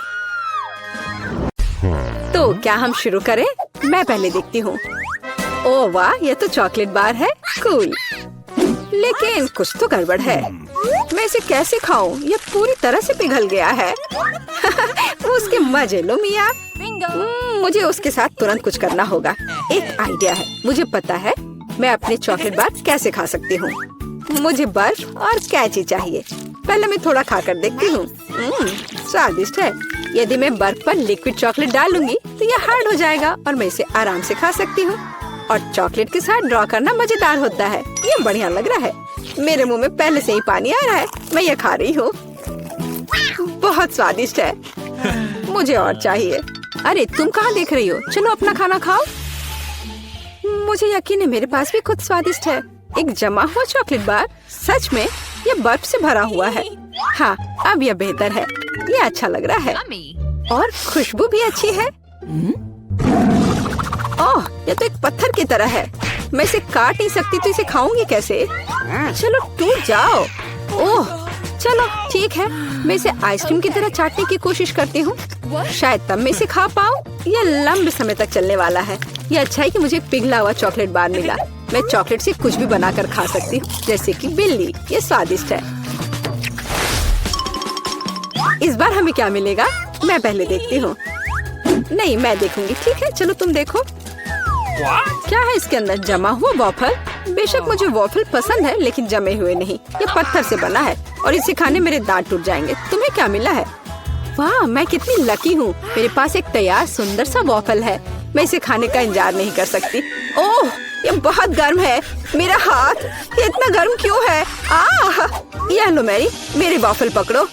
तो क्या हम शुरू करें? मैं पहले देखती हूँ। ओह वाह, ये तो चॉकलेट बार है। कूल, लेकिन कुछ तो गड़बड़ है। मैं इसे कैसे खाऊं? ये पूरी तरह से पिघल गया है। उसके मजे लो मिया। मुझे उसके साथ तुरंत कुछ करना होगा। एक आइडिया है, मुझे पता है मैं अपने चॉकलेट बार कैसे खा सकती हूँ। मुझे बर्फ और कैची चाहिए। पहले मैं थोड़ा खाकर देखती हूँ। स्वादिष्ट है। यदि मैं बर्फ पर लिक्विड चॉकलेट डालूंगी तो यह हार्ड हो जाएगा और मैं इसे आराम से खा सकती हूँ। और चॉकलेट के साथ ड्रॉ करना मजेदार होता है। ये बढ़िया लग रहा है। मेरे मुंह में पहले से ही पानी आ रहा है। मैं ये खा रही हूँ। बहुत स्वादिष्ट है। मुझे और चाहिए। अरे तुम कहाँ देख रही हो? चलो अपना खाना खाओ। मुझे यकीन है मेरे पास भी कुछ स्वादिष्ट है। एक जमा हुआ चॉकलेट बार। सच में ये बर्फ से भरा हुआ है। हाँ, अब यह बेहतर है। ये अच्छा लग रहा है और खुशबू भी अच्छी है। ओह, ये तो एक पत्थर की तरह है। मैं इसे काट नहीं सकती तो इसे खाऊंगी कैसे? चलो टूट जाओ। ओह, चलो ठीक है। मैं इसे आइसक्रीम की तरह चाटने की कोशिश करती हूँ। शायद तब मैं इसे खा पाऊँ। यह लंबे समय तक चलने वाला है। यह अच्छा है कि मुझे पिघला हुआ चॉकलेट बार मिला। मैं चॉकलेट से कुछ भी बनाकर खा सकती हूँ, जैसे कि बिल्ली। ये स्वादिष्ट है। इस बार हमें क्या मिलेगा? मैं पहले देखती हूँ। नहीं, मैं देखूंगी। ठीक है, चलो तुम देखो। क्या है इसके अंदर? जमा हुआ वॉफल। बेशक मुझे वॉफल पसंद है, लेकिन जमे हुए नहीं। ये पत्थर से बना है और इसे खाने मेरे दांत टूट जाएंगे। तुम्हें क्या मिला है? वाह, मैं कितनी लकी हूँ। मेरे पास एक तैयार सुंदर सा वॉफल है। मैं इसे खाने का इंतजार नहीं कर सकती। ओह, ये बहुत गर्म है। मेरा हाथ ये इतना गर्म क्यों है? ये लो मैरी, मेरे वॉफल पकड़ो।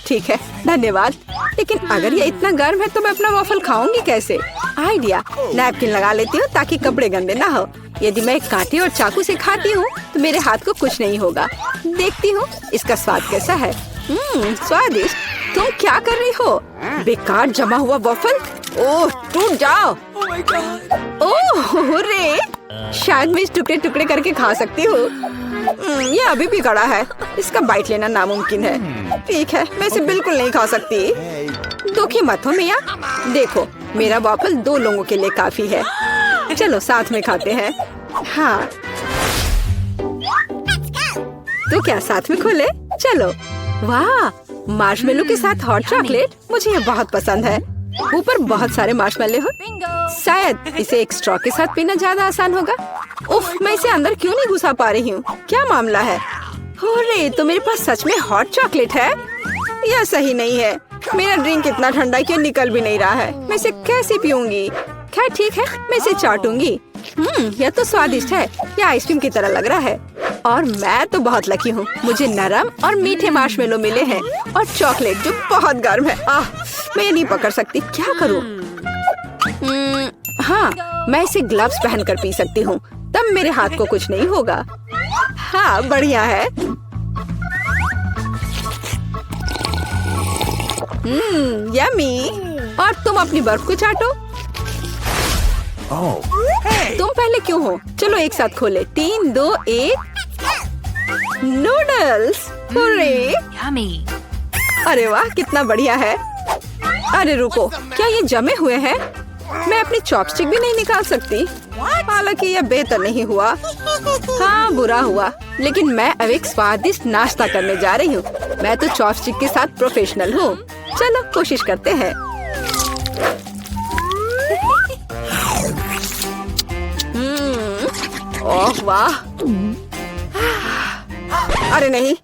ठीक है, धन्यवाद। लेकिन अगर ये इतना गर्म है तो मैं अपना वॉफल खाऊंगी कैसे? आइडिया, नैपकिन लगा लेती हूँ ताकि कपड़े गंदे ना हो। यदि मैं कांटे और चाकू से खाती हूँ तो मेरे हाथ को कुछ नहीं होगा। देखती हूँ इसका स्वाद कैसा है। स्वादिष्ट। तुम क्या कर रही हो? बेकार जमा हुआ वॉफल। ओह, टूट जाओ। ओह रे, शायद मैं इस टुकड़े टुकड़े करके खा सकती हूँ। ये अभी भी कड़ा है। इसका बाइट लेना नामुमकिन है। ठीक है, मैं इसे बिल्कुल नहीं खा सकती। दुखी मत हो मिया। देखो, मेरा वॉफल 2 लोगों के लिए काफी है। चलो साथ में खाते हैं। हाँ, तो क्या साथ में खोले? चलो। वाह, मार्शमेलो के साथ हॉट चॉकलेट। मुझे ये बहुत पसंद है। ऊपर बहुत सारे मार्शमेलो हो। शायद इसे एक स्ट्रॉ के साथ पीना ज्यादा आसान होगा। उफ, मैं इसे अंदर क्यों नहीं घुसा पा रही हूँ? क्या मामला है? अरे, तो मेरे पास सच में हॉट चॉकलेट है। यह सही नहीं है। मेरा ड्रिंक इतना ठंडा कि निकल भी नहीं रहा है। मैं इसे कैसे पीऊंगी? खैर ठीक है, मैं इसे चाटूंगी। यह तो स्वादिष्ट है। यह आइसक्रीम की तरह लग रहा है। और मैं तो बहुत लकी हूँ। मुझे नरम और मीठे मार्शमेलो मिले हैं और चॉकलेट जो बहुत गर्म है। मैं ये नहीं पकड़ सकती। क्या करूँ? हाँ, मैं इसे ग्लव्स पहनकर पी सकती हूँ। तब मेरे हाथ को कुछ नहीं होगा। हाँ, बढ़िया है। यम्मी। और तुम अपनी बर्फ को चाटो। तुम पहले क्यों हो? चलो एक साथ खोले। 3, 2, 1। नूडल्स। अरे वाह, कितना बढ़िया है। अरे रुको, क्या ये जमे हुए हैं? मैं अपनी चॉपस्टिक भी नहीं निकाल सकती। हालांकि यह बेहतर नहीं हुआ। हाँ, बुरा हुआ। लेकिन मैं अब एक स्वादिष्ट नाश्ता करने जा रही हूँ। मैं तो चॉपस्टिक के साथ प्रोफेशनल हूँ। चलो कोशिश करते हैं। ओह वाह। अरे नहीं।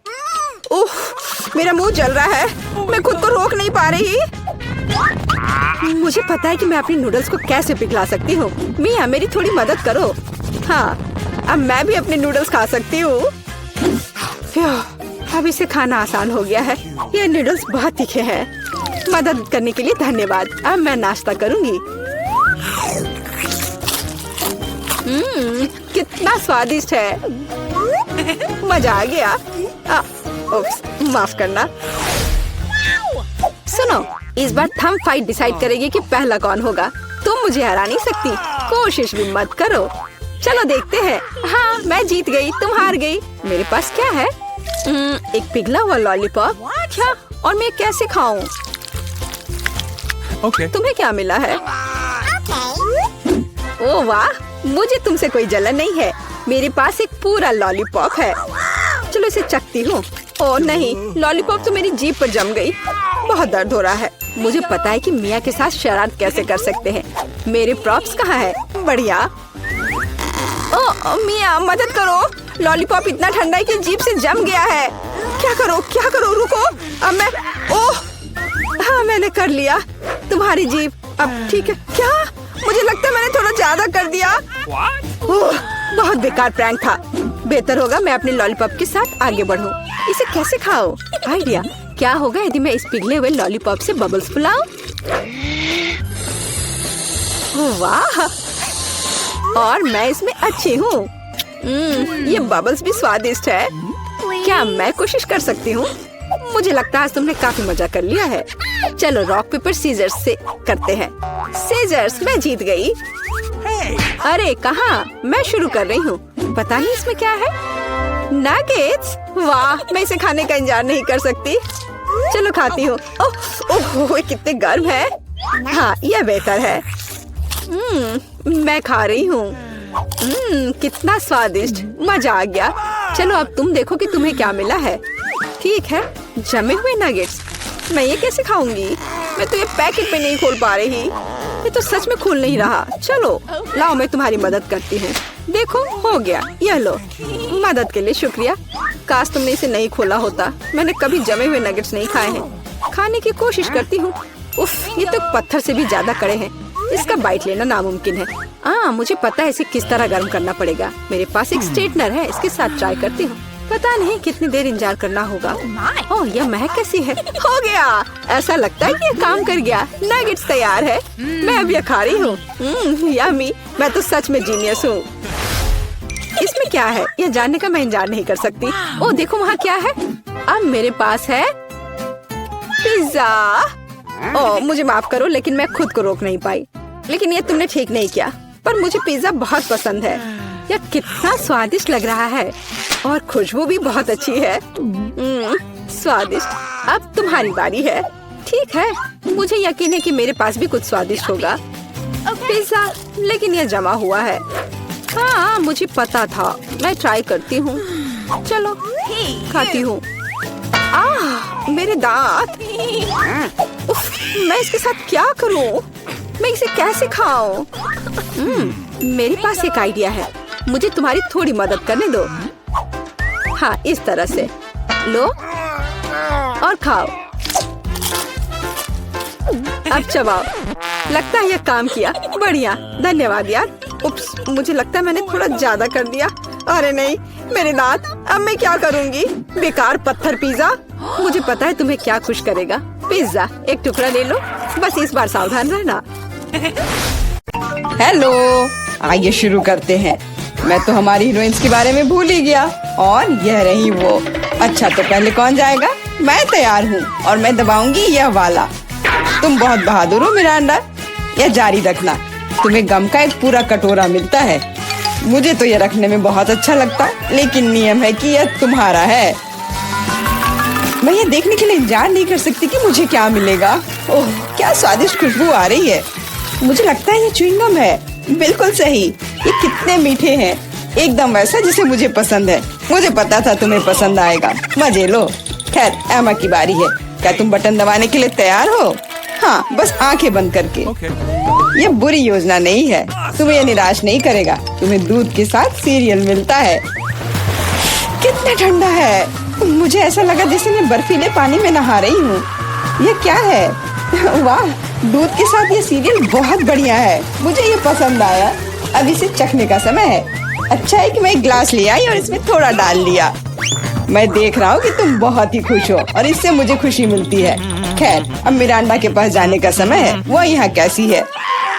उफ, मेरा मुंह जल रहा है। मैं खुद को रोक नहीं पा रही। मुझे पता है कि मैं अपनी नूडल्स को कैसे पिघला सकती हूँ। मिया, मेरी थोड़ी मदद करो। हाँ, अब मैं भी अपने नूडल्स खा सकती हूँ। अब इसे खाना आसान हो गया है। ये नूडल्स बहुत तीखे हैं। मदद करने के लिए धन्यवाद। अब मैं नाश्ता करूँगी। कितना स्वादिष्ट है। मजा आ गया। माफ करना। सुनो, इस बार थंब फाइट डिसाइड करेगी कि पहला कौन होगा। तुम मुझे हरा नहीं सकती। कोशिश भी मत करो। चलो देखते हैं। हाँ, मैं जीत गई, तुम हार गई। मेरे पास क्या है? एक पिघला हुआ लॉलीपॉप। क्या? और मैं कैसे खाऊं? तुम्हें क्या मिला है? ओह वाह, मुझे तुमसे कोई जलन नहीं है। मेरे पास एक पूरा लॉलीपॉप है। चलो इसे चखती हूँ। ओह नहीं, लॉलीपॉप तो मेरी जीभ पर जम गई। बहुत दर्द हो रहा है। मुझे पता है कि मिया के साथ शरारत कैसे कर सकते हैं। मेरे प्रॉप्स कहाँ है? बढ़िया। ओह मिया मदद करो, लॉलीपॉप इतना ठंडा है कि जीभ से जम गया है। क्या करो, रुको। अब मैं ओह हाँ मैंने कर लिया। तुम्हारी जीभ अब ठीक है क्या? मुझे लगता है मैंने थोड़ा ज्यादा कर दिया। ओह बहुत बेकार प्रैंक था। बेहतर होगा मैं अपने लॉलीपॉप के साथ आगे बढ़ूं। इसे कैसे खाओ? आइडिया, क्या होगा यदि मैं इस पिघले हुए लॉलीपॉप से बबल्स फुलाऊं? वाह, और मैं इसमें अच्छी हूँ। ये बबल्स भी स्वादिष्ट है। क्या मैं कोशिश कर सकती हूँ? मुझे लगता है आज तुमने काफी मजा कर लिया है। चलो रॉक पेपर सीजर्स से करते हैं। सीजर्स, मैं जीत गई। अरे कहाँ? मैं शुरू कर रही हूँ। पता नहीं इसमें क्या है। नगेट्स, वाह मैं इसे खाने का इंतजार नहीं कर सकती। चलो खाती हूँ। ओह कितने गर्म है। हाँ यह बेहतर है। मैं खा रही हूँ। कितना स्वादिष्ट, मजा आ गया। चलो अब तुम देखो कि तुम्हें क्या मिला है। ठीक है, जमे हुए नगेट्स। मैं ये कैसे खाऊंगी? मैं तो ये पैकेट में नहीं खोल पा रही। ये तो सच में खुल नहीं रहा। चलो लाओ मैं तुम्हारी मदद करती हूँ। देखो हो गया। यह लो, मदद के लिए शुक्रिया। काश तुमने इसे नहीं खोला होता। मैंने कभी जमे हुए नगेट्स नहीं खाए हैं। खाने की कोशिश करती हूँ। उफ, ये तो पत्थर से भी ज्यादा कड़े हैं। इसका बाइट लेना नामुमकिन है। मुझे पता है इसे किस तरह गर्म करना पड़ेगा। मेरे पास एक स्ट्रेटनर है, इसके साथ ट्राई करती हूँ। पता नहीं कितनी देर इंतजार करना होगा। ओह यह महक कैसी है। हो गया, ऐसा लगता है कि ये काम कर गया। नगेट्स तैयार है। मैं अब यह खा रही हूँ। यम्मी, मैं तो सच में जीनियस हूँ। इसमें क्या है यह जानने का मैं इंतजार नहीं कर सकती। ओह देखो वहाँ क्या है। अब मेरे पास है पिज्जा। ओह मुझे माफ करो, लेकिन मैं खुद को रोक नहीं पाई। लेकिन ये तुमने ठीक नहीं किया। पर मुझे पिज्जा बहुत पसंद है। यह कितना स्वादिष्ट लग रहा है और खुशबू भी बहुत अच्छी है। स्वादिष्ट। अब तुम्हारी बारी है। ठीक है, मुझे यकीन है कि मेरे पास भी कुछ स्वादिष्ट होगा। पिज्जा, लेकिन यह जमा हुआ है। हाँ मुझे पता था। मैं ट्राई करती हूँ। चलो खाती हूँ। मेरे दांत। उफ, मैं इसके साथ क्या करूँ? मैं इसे कैसे खाऊं? मेरे पास एक आइडिया है। मुझे तुम्हारी थोड़ी मदद करने दो। हाँ इस तरह से लो और खाओ। अब चबाओ। लगता है यह काम किया। बढ़िया, धन्यवाद यार। उप्स, मुझे लगता है मैंने थोड़ा ज्यादा कर दिया। अरे नहीं, मेरे दांत। अब मैं क्या करूँगी? बेकार पत्थर पिज्जा। मुझे पता है तुम्हें क्या खुश करेगा। पिज्जा, एक टुकड़ा ले लो। बस इस बार सावधान रहना। हेलो, आइए शुरू करते हैं। मैं तो हमारी हीरोइंस के बारे में भूल ही गया। और यह रही वो। अच्छा तो पहले कौन जाएगा? मैं तैयार हूँ और मैं दबाऊंगी यह वाला। तुम बहुत बहादुर हो मिरांडा। यह जारी रखना। तुम्हें गम का एक पूरा कटोरा मिलता है। मुझे तो यह रखने में बहुत अच्छा लगता, लेकिन नियम है कि यह तुम्हारा है। मैं ये देखने के लिए इंतजार नहीं कर सकती कि मुझे क्या मिलेगा। ओह क्या स्वादिष्ट खुशबू आ रही है। मुझे लगता है ये च्युइंगम है। बिल्कुल सही। ये कितने मीठे हैं, एकदम वैसा जिसे मुझे पसंद है। मुझे पता था तुम्हें पसंद आएगा। मजे लो। खैर एमा की बारी है। क्या तुम बटन दबाने के लिए तैयार हो? हाँ, बस आंखें बंद करके। ये बुरी योजना नहीं है। तुम्हें ये निराश नहीं करेगा। तुम्हें दूध के साथ सीरियल मिलता है। कितना ठंडा है। मुझे ऐसा लगा जैसे मैं बर्फीले पानी में नहा रही हूँ। ये क्या है? वाह, दूध के साथ ये सीरियल बहुत बढ़िया है। मुझे ये पसंद आया। अब इसे चखने का समय है। अच्छा है कि मैं एक ग्लास ले आई और इसमें थोड़ा डाल लिया। मैं देख रहा हूँ कि तुम बहुत ही खुश हो और इससे मुझे खुशी मिलती है। खैर अब मिरांडा के पास जाने का समय है। वो यहाँ कैसी है?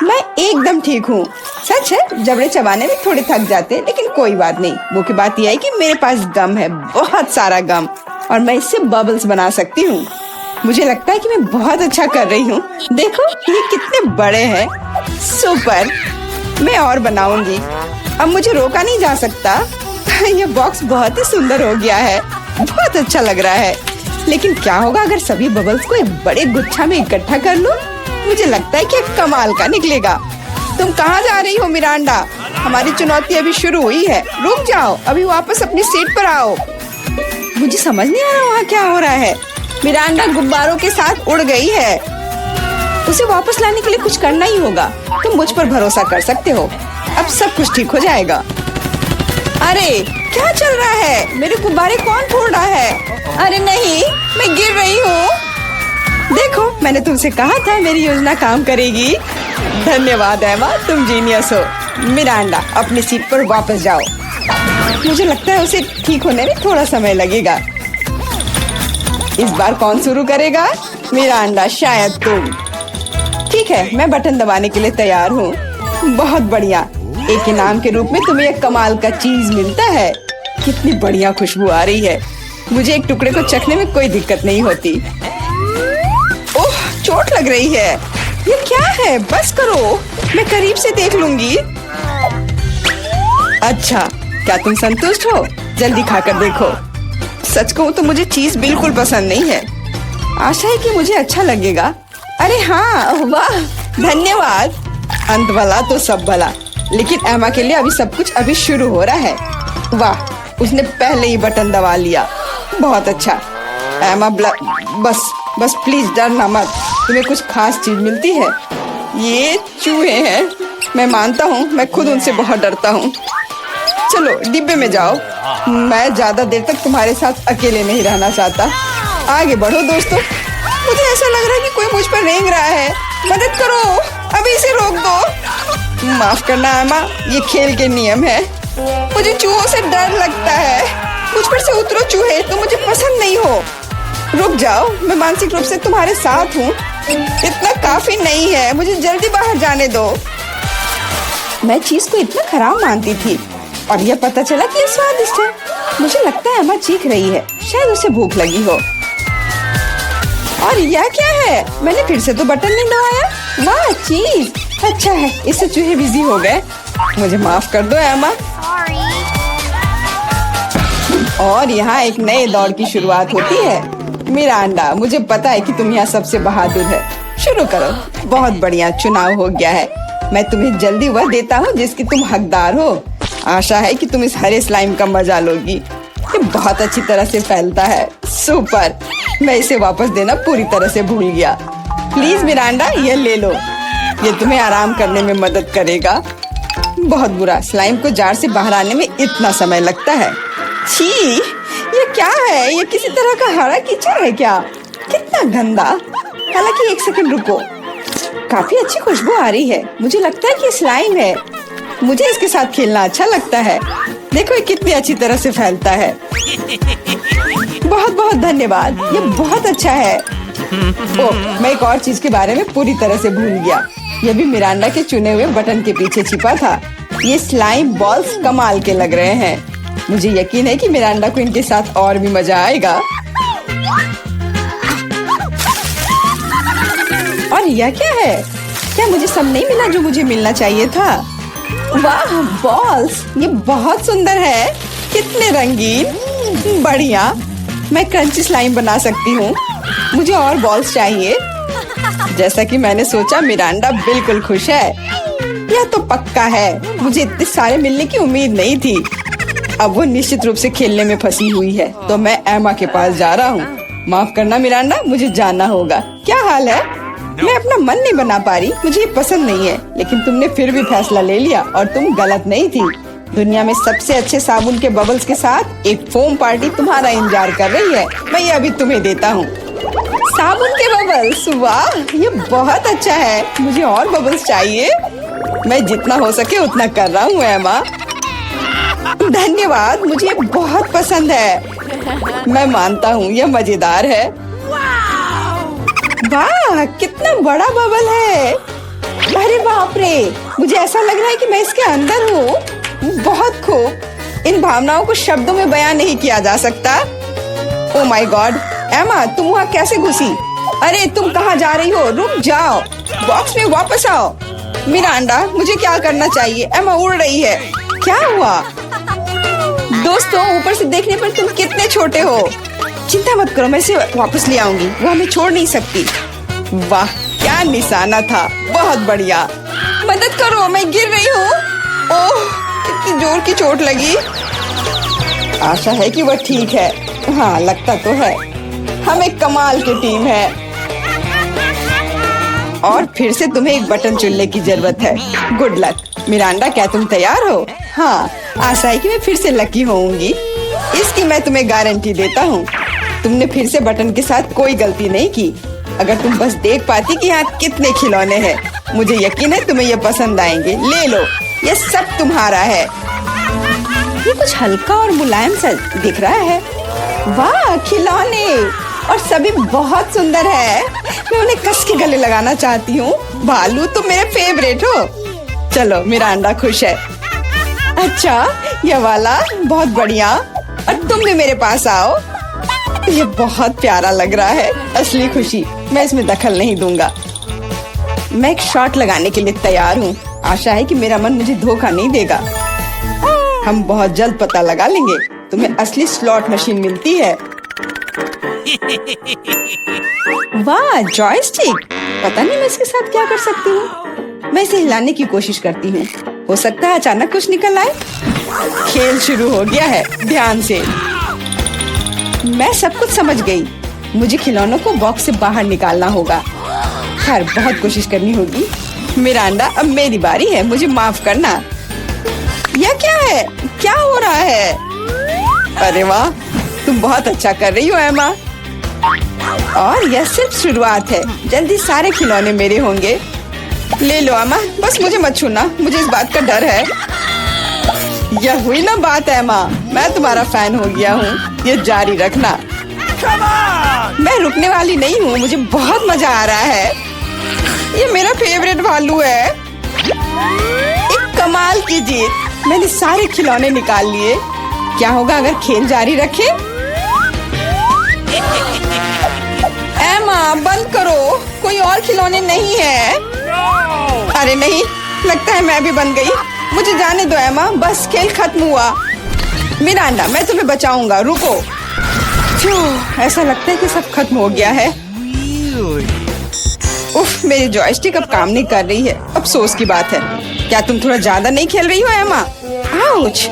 मैं एकदम ठीक हूँ। सच है, जबड़े चबाने में थोड़े थक जाते हैं, लेकिन कोई बात नहीं। मुख्य बात यह है कि मेरे पास गम है, बहुत सारा गम, और मैं इससे बबल्स बना सकती हूँ। मुझे लगता है कि मैं बहुत अच्छा कर रही हूँ। देखो ये कितने बड़े हैं। सुपर, मैं और बनाऊंगी। अब मुझे रोका नहीं जा सकता। ये बॉक्स बहुत ही सुंदर हो गया है। बहुत अच्छा लग रहा है। लेकिन क्या होगा अगर सभी बबल्स को एक बड़े गुच्छा में इकट्ठा कर लूं? मुझे लगता है कि कमाल का निकलेगा। तुम कहाँ जा रही हो मिरांडा? हमारी चुनौती अभी शुरू हुई है। रुक जाओ, अभी वापस अपनी सीट पर आओ। मुझे समझ नहीं आ रहा वहाँ क्या हो रहा है। मिरांडा गुब्बारों के साथ उड़ गई है। उसे वापस लाने के लिए कुछ करना ही होगा। तुम मुझ पर भरोसा कर सकते हो। अब सब कुछ ठीक हो जाएगा। अरे क्या चल रहा है? मेरे गुब्बारे कौन फोड़ रहा है? अरे नहीं, मैं गिर रही हूँ। देखो, मैंने तुमसे कहा था मेरी योजना काम करेगी। धन्यवाद एमा, तुम जीनियस हो। मिरांडा, अपनी सीट पर वापस जाओ। मुझे लगता है उसे ठीक होने में थोड़ा समय लगेगा। इस बार कौन शुरू करेगा? मिरांडा, शायद तुम। ठीक है, मैं बटन दबाने के लिए तैयार हूँ। बहुत बढ़िया। एक इनाम के रूप में तुम्हें एक कमाल का चीज मिलता है। कितनी बढ़िया खुशबू आ रही है। मुझे एक टुकड़े को चखने में कोई दिक्कत नहीं होती। ओह, चोट लग रही है। ये क्या है? बस करो, मैं करीब से देख लूंगी। अच्छा, क्या तुम संतुष्ट हो? जल्दी खाकर देखो। सच कहूँ तो मुझे चीज बिल्कुल पसंद नहीं है। आशा है कि मुझे अच्छा लगेगा। अरे हाँ, वाह, धन्यवाद। अंत भला तो सब भला। लेकिन एमा के लिए अभी सब कुछ अभी शुरू हो रहा है। वाह, उसने पहले ही बटन दबा लिया। बहुत अच्छा एमा, बस प्लीज डरना मत। तुम्हें कुछ खास चीज मिलती है। ये चूहे हैं। मैं मानता हूँ, मैं खुद उनसे बहुत डरता हूँ। चलो डिब्बे में जाओ। मैं ज्यादा देर तक तुम्हारे साथ अकेले नहीं रहना चाहता। आगे बढ़ो दोस्तों। मुझे ऐसा लग रहा है कि कोई मुझ पर रेंग रहा है। मदद करो, अभी इसे रोक दो। माफ करना एमा, ये खेल के नियम है। मुझे चूहों से डर लगता है। मुझ पर से उतरो चूहे, तुम मुझे पसंद नहीं हो। रुक जाओ, मैं मानसिक रूप से तुम्हारे साथ हूँ। इतना काफी नहीं है, मुझे जल्दी बाहर जाने दो। मैं चीज को इतना खराब मानती थी और यह पता चला कि ये स्वादिष्ट है। मुझे लगता है एमा चीख रही है। शायद उसे भूख लगी हो। और यह क्या है? मैंने फिर से तो बटन नहीं दबाया। वाह, चीज अच्छा है। इससे चूहे बिजी हो गए। मुझे माफ कर दो एमा। और यहाँ एक नए दौर की शुरुआत होती है। मिरांडा, मुझे पता है कि तुम यहाँ सबसे बहादुर है। शुरू करो। बहुत बढ़िया, चुनाव हो गया है। मैं तुम्हें जल्दी वह देता हूँ जिसकी तुम हकदार हो। आशा है कि तुम इस हरे स्लाइम का मजा लोगी। ये बहुत अच्छी तरह से फैलता है। सुपर। मैं इसे वापस देना पूरी तरह से भूल गया। प्लीज मिरांडा, ये ले लो। ये तुम्हें आराम करने में मदद करेगा। बहुत बुरा, स्लाइम को जार से बाहर आने में इतना समय लगता है। छी, ये क्या है? ये किसी तरह का हरा कीचड़ है क्या? कितना गंदा। हालांकि एक सेकंड रुको, काफी अच्छी खुशबू आ रही है। मुझे लगता है कि स्लाइम है। मुझे इसके साथ खेलना अच्छा लगता है। देखो ये कितनी अच्छी तरह से फैलता है। बहुत बहुत धन्यवाद, ये बहुत अच्छा है। ओह, मैं एक और चीज के बारे में पूरी तरह से भूल गया। ये भी मिरांडा के चुने हुए बटन के पीछे छिपा था। ये स्लाइम बॉल्स कमाल के लग रहे हैं। मुझे यकीन है कि मिरांडा को इनके साथ और भी मजा आएगा। और यह क्या है? क्या मुझे सब नहीं मिला जो मुझे मिलना चाहिए था? वाह, बॉल्स, ये बहुत सुंदर है। कितने रंगीन। बढ़िया, मैं क्रंची स्लाइम बना सकती हूँ। मुझे और बॉल्स चाहिए। जैसा कि मैंने सोचा, मिरांडा बिल्कुल खुश है। यह तो पक्का है। मुझे इतने सारे मिलने की उम्मीद नहीं थी। अब वो निश्चित रूप से खेलने में फंसी हुई है, तो मैं एमा के पास जा रहा हूँ। माफ करना मिरांडा, मुझे जाना होगा। क्या हाल है? मैं अपना मन नहीं बना पा रही। मुझे ये पसंद नहीं है। लेकिन तुमने फिर भी फैसला ले लिया और तुम गलत नहीं थी। दुनिया में सबसे अच्छे साबुन के बबल्स के साथ एक फोम पार्टी तुम्हारा इंतजार कर रही है। मैं ये अभी तुम्हें देता हूँ। साबुन के बबल्स, वाह, ये बहुत अच्छा है। मुझे और बबल्स चाहिए। मैं जितना हो सके उतना कर रहा हूँ एमा। धन्यवाद, मुझे ये बहुत पसंद है। मैं मानता हूँ यह मजेदार है। वाह, कितना बड़ा बबल है। अरे बाप रे, मुझे ऐसा लग रहा है कि मैं इसके अंदर हूँ। बहुत खूब। इन भावनाओं को शब्दों में बयान नहीं किया जा सकता। ओह माय गॉड, एमा, तुम वहाँ कैसे घुसी? अरे तुम कहाँ जा रही हो? रुक जाओ, बॉक्स में वापस आओ। मिरांडा, मुझे क्या करना चाहिए? एमा उड़ रही है। क्या हुआ? दोस्तों, ऊपर से देखने पर तुम कितने छोटे हो। चिंता मत करो, मैं इसे वापस ले आऊंगी। वो हमें छोड़ नहीं सकती। वाह, क्या निशाना था। बहुत बढ़िया। मदद करो, मैं गिर रही हूँ। ओह, कितनी जोर की चोट लगी। आशा है कि वह ठीक है। हाँ लगता तो है, हम एक कमाल की टीम है। और फिर से तुम्हें एक बटन चुनने की जरूरत है। Good luck. मिरांडा, क्या तुम तैयार हो? हाँ, आशा है कि मैं फिर से लकी होऊंगी। इसकी मैं तुम्हें गारंटी देता हूँ। तुमने फिर से बटन के साथ कोई गलती नहीं की। अगर तुम बस देख पाती कि यहाँ कितने खिलौने हैं, मुझे यकीन है तुम्हें ये पसंद आएंगे। ले लो, ये सब तुम्हारा है। ये कुछ हल्का और मुलायम सा दिख रहा है। वाह, खिलौने और सभी बहुत सुंदर है। मैं उन्हें कस के गले लगाना चाहती हूँ। भालू तुम मेरे फेवरेट हो। चलो, मिरांडा खुश है। अच्छा, ये वाला बहुत बढ़िया। और तुम भी मेरे पास आओ। ये बहुत प्यारा लग रहा है। असली खुशी, मैं इसमें दखल नहीं दूंगा। मैं एक शॉट लगाने के लिए तैयार हूँ। आशा है कि मेरा मन मुझे धोखा नहीं देगा। हम बहुत जल्द पता लगा लेंगे। तुम्हें असली स्लॉट मशीन मिलती है। वाह, जॉयस्टिक। पता नहीं मैं इसके साथ क्या कर सकती हूँ। मैं इसे हिलाने की कोशिश करती हूँ। हो सकता है अचानक कुछ निकल आए। खेल शुरू हो गया है, ध्यान से। मैं सब कुछ समझ गई। मुझे खिलौनों को बॉक्स से बाहर निकालना होगा। खैर, बहुत कोशिश करनी होगी। मिरांडा, अब मेरी बारी है, मुझे माफ करना। यह क्या है? क्या हो रहा है? अरे वाह, तुम बहुत अच्छा कर रही हो एमा। और यह सिर्फ शुरुआत है। जल्दी सारे खिलौने मेरे होंगे। ले लो एमा, बस मुझे मत छूना, मुझे इस बात का डर है। यह हुई ना बात एमा, मैं तुम्हारा फैन हो गया हूँ। ये जारी रखना। मैं रुकने वाली नहीं हूँ। मुझे बहुत मजा आ रहा है। ये मेरा फेवरेट भालू है। एक कमाल की जीत। मैंने सारे खिलौने निकाल लिए। क्या होगा अगर खेल जारी रखे? एमा, बंद करो, कोई और खिलौने नहीं है। अरे नहीं, लगता है मैं भी बन गई। मुझे जाने दो एमा, बस खेल खत्म हुआ। मिरांडा, मैं तुम्हें बचाऊंगा, रुको। ऐसा लगता है कि सब खत्म हो गया है। उफ, मेरी जॉयस्टिक अब काम नहीं कर रही है। अफसोस की बात है। क्या तुम थोड़ा ज्यादा नहीं खेल रही हो एमा? आउच!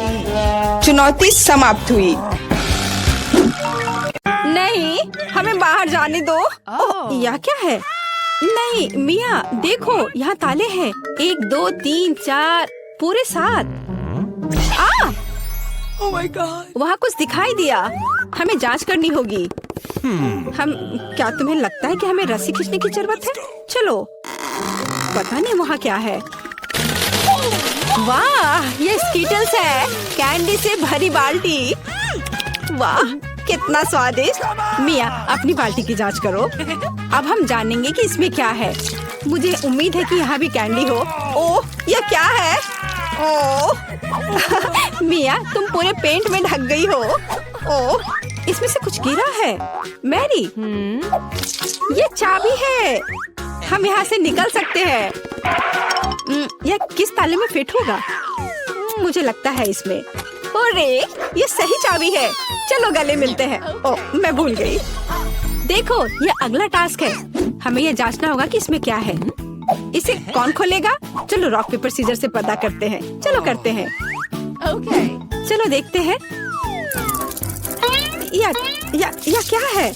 चुनौती समाप्त हुई। नहीं, हमें बाहर जाने दो। यह क्या है? नहीं मिया, देखो यहाँ ताले हैं। 1 2 3 4, पूरे 7। Oh my God. वहाँ कुछ दिखाई दिया। हमें जांच करनी होगी। हम क्या तुम्हें लगता है कि हमें रस्सी खींचने की जरूरत है? चलो, पता नहीं वहाँ क्या है। वाह, ये स्कीटल्स है। कैंडी से भरी बाल्टी। वाह, कितना स्वादिष्ट। मिया, अपनी बाल्टी की जांच करो। अब हम जानेंगे कि इसमें क्या है। मुझे उम्मीद है कि यहाँ भी कैंडी हो। ओह, ये क्या है? ओह मिया, तुम पूरे पेंट में ढक गई हो। ओह, इसमें से कुछ गिरा है। मैरी, ये चाबी है। हम यहाँ से निकल सकते हैं। यह किस ताले में फिट होगा? मुझे लगता है इसमें। अरे, ये सही चाबी है। चलो गले मिलते हैं। ओह, मैं भूल गई। देखो, ये अगला टास्क है। हमें ये जांचना होगा कि इसमें क्या है। इसे कौन खोलेगा? चलो रॉक पेपर सीजर से पता करते हैं। चलो करते हैं। ओके, चलो देखते हैं। या क्या है?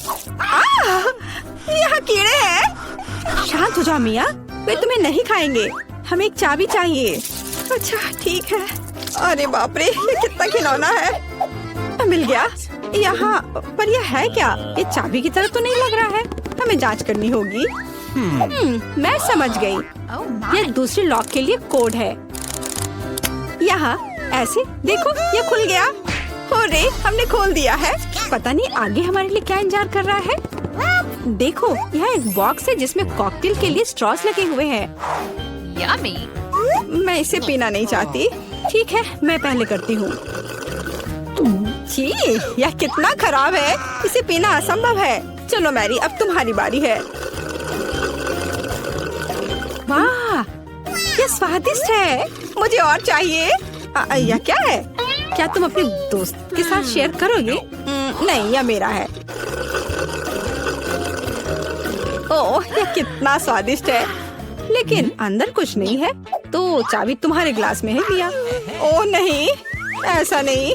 यहाँ कीड़े हैं। शांत हो जाओ मिया, वे तुम्हें नहीं खाएंगे। हमें एक चाबी चाहिए। अच्छा ठीक है। अरे बाप रे, ये कितना खिलौना है। मिल गया। यहाँ पर यह है क्या? ये चाबी की तरह तो नहीं लग रहा है। हमें जांच करनी होगी। मैं समझ गई। ये दूसरे लॉक के लिए कोड है। यहाँ ऐसे देखो, ये खुल गया। अरे, हमने खोल दिया है। पता नहीं आगे हमारे लिए क्या इंतजार कर रहा है। देखो, यहाँ एक बॉक्स है जिसमें कॉकटेल के लिए स्ट्रॉस लगे हुए हैं। यम्मी। मैं इसे पीना नहीं चाहती। ठीक है, मैं पहले करती हूँ। जी, यह कितना खराब है। इसे पीना असंभव है। चलो मैरी, अब तुम्हारी बारी है। वाह, ये स्वादिष्ट है। मुझे और चाहिए। यह क्या है? क्या तुम अपने दोस्त के साथ शेयर करोगे? नहीं, यह मेरा है। ओह, यह कितना स्वादिष्ट है। लेकिन अंदर कुछ नहीं है। तो चाबी तुम्हारे ग्लास में है मिया। ओह नहीं, ऐसा नहीं।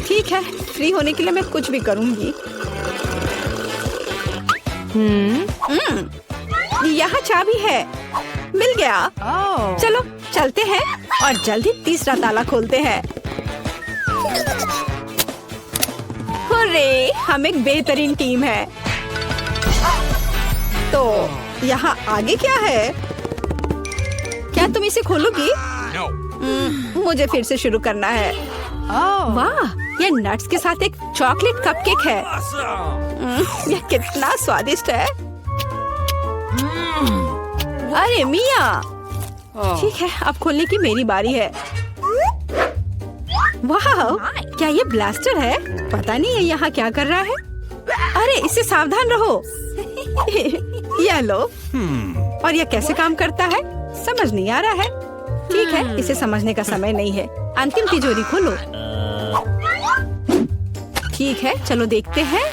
ठीक है, फ्री होने के लिए मैं कुछ भी करूंगी। यहाँ चाबी है, मिल गया। चलो चलते हैं और जल्दी तीसरा ताला खोलते हैं। हुर्रे, हम एक बेहतरीन टीम है। तो यहाँ आगे क्या है? क्या तुम इसे खोलोगी? No. मुझे फिर से शुरू करना है। वाह, ये नट्स के साथ एक चॉकलेट कपकेक है। Awesome. यह कितना स्वादिष्ट है। अरे मिया, ठीक है, अब खोलने की मेरी बारी है। वाह, क्या ये ब्लास्टर है? पता नहीं ये यहाँ क्या कर रहा है। अरे इससे सावधान रहो। यह लो। और यह कैसे काम करता है समझ नहीं आ रहा है। ठीक है, इसे समझने का समय नहीं है। अंतिम तिजोरी खोलो। ठीक है, चलो देखते हैं।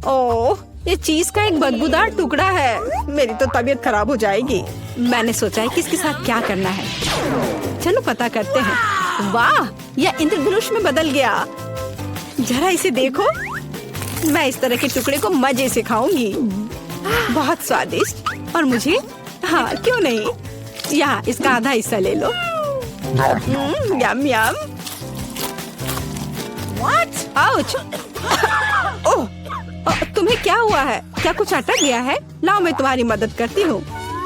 ओह, ये चीज का एक बदबूदार टुकड़ा है। मेरी तो तबीयत खराब हो जाएगी। मैंने सोचा है कि इसके साथ क्या करना है। चलो पता करते हैं। वाह, यह इंद्रधनुष में बदल गया। जरा इसे देखो। मैं इस तरह के टुकड़े को मजे से खाऊंगी। बहुत स्वादिष्ट। और मुझे, हाँ क्यों नहीं, यहाँ इसका आधा हिस्सा ले लो। यम यम। आउच। ओह, तुम्हें क्या हुआ है? क्या कुछ अटक गया है? लाओ मैं तुम्हारी मदद करती हूँ।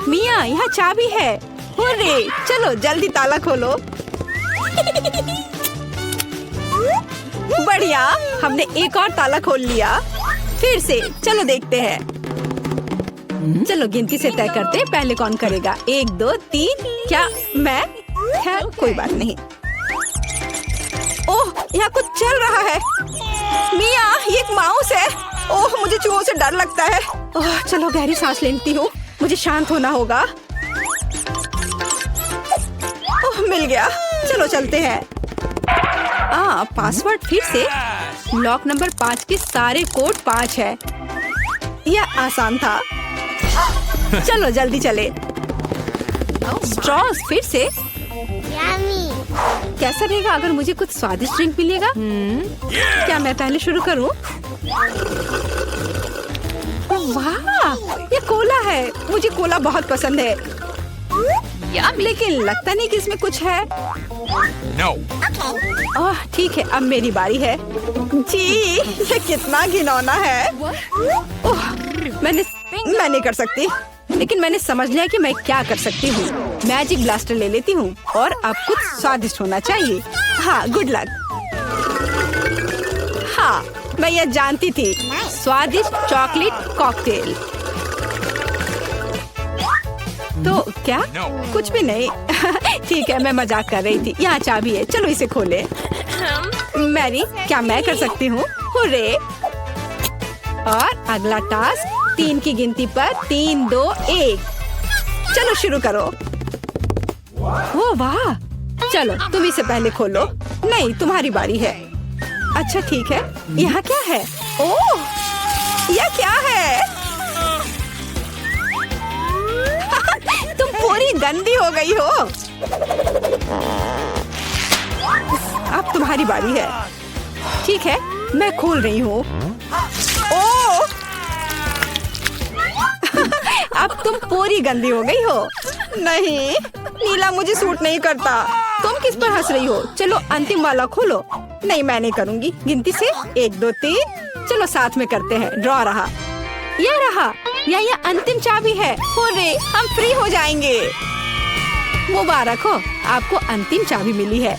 मिया, यहाँ चाबी है। हुर्रे, चलो जल्दी ताला खोलो। बढ़िया, हमने एक और ताला खोल लिया। फिर से चलो देखते हैं। चलो गिनती से तय करते हैं, पहले कौन करेगा। 1 2 3। क्या मैं? खैर कोई बात नहीं। ओह, यहाँ कुछ चल रहा है। मिया, ये एक माउस है। ओह, मुझे चूहों से डर लगता है। ओह, चलो गहरी सांस लेती हूँ। मुझे शांत होना होगा। ओह, मिल गया। चलो चलते हैं। पासवर्ड फिर से। ब्लॉक नंबर 5 के सारे कोड 5 है। यह आसान था। चलो जल्दी चले। स्ट्रॉस फिर से। कैसा रहेगा अगर मुझे कुछ स्वादिष्ट ड्रिंक मिलेगा? क्या मैं पहले शुरू करूं? वाह, ये कोला है। मुझे कोला बहुत पसंद है। लेकिन लगता नहीं कि इसमें कुछ है। No. ओह, ठीक है, अब मेरी बारी है। जी, ये कितना घिनौना है। ओह, मैं नहीं कर सकती। लेकिन मैंने समझ लिया कि मैं क्या कर सकती हूँ। मैजिक ब्लास्टर ले लेती हूँ और अब कुछ स्वादिष्ट होना चाहिए। हाँ, गुड लक। हाँ, मैं यह जानती थी। स्वादिष्ट चॉकलेट कॉकटेल। तो क्या? No. कुछ भी नहीं। ठीक है, मैं मजाक कर रही थी। यहाँ चाबी है, चलो इसे खोले। मैरी, क्या मैं कर सकती हूँ? हुर्रे! और अगला टास्क 3 की गिनती पर 3 2 1। चलो शुरू करो। ओ वाह, चलो तुम इसे पहले खोलो। नहीं, तुम्हारी बारी है। अच्छा ठीक है, यहाँ क्या है? ओह, यह क्या है? तुम पूरी गंदी हो गई हो। अब तुम्हारी बारी है। ठीक है, मैं खोल रही हूँ। ओह, अब तुम पूरी गंदी हो गई हो। नहीं, नीला मुझे सूट नहीं करता। तुम किस पर हंस रही हो? चलो अंतिम वाला खोलो। नहीं, मैं नहीं करूँगी। गिनती से 1 2 3। चलो साथ में करते हैं। ड्रॉ रहा। यह रहा। यह अंतिम चाबी है। हुर्रे, हम फ्री हो जाएंगे। मुबारक हो, आपको अंतिम चाबी मिली है।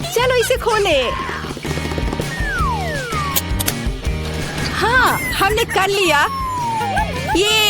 चलो इसे खोले। हाँ, हमने कर लिया। ये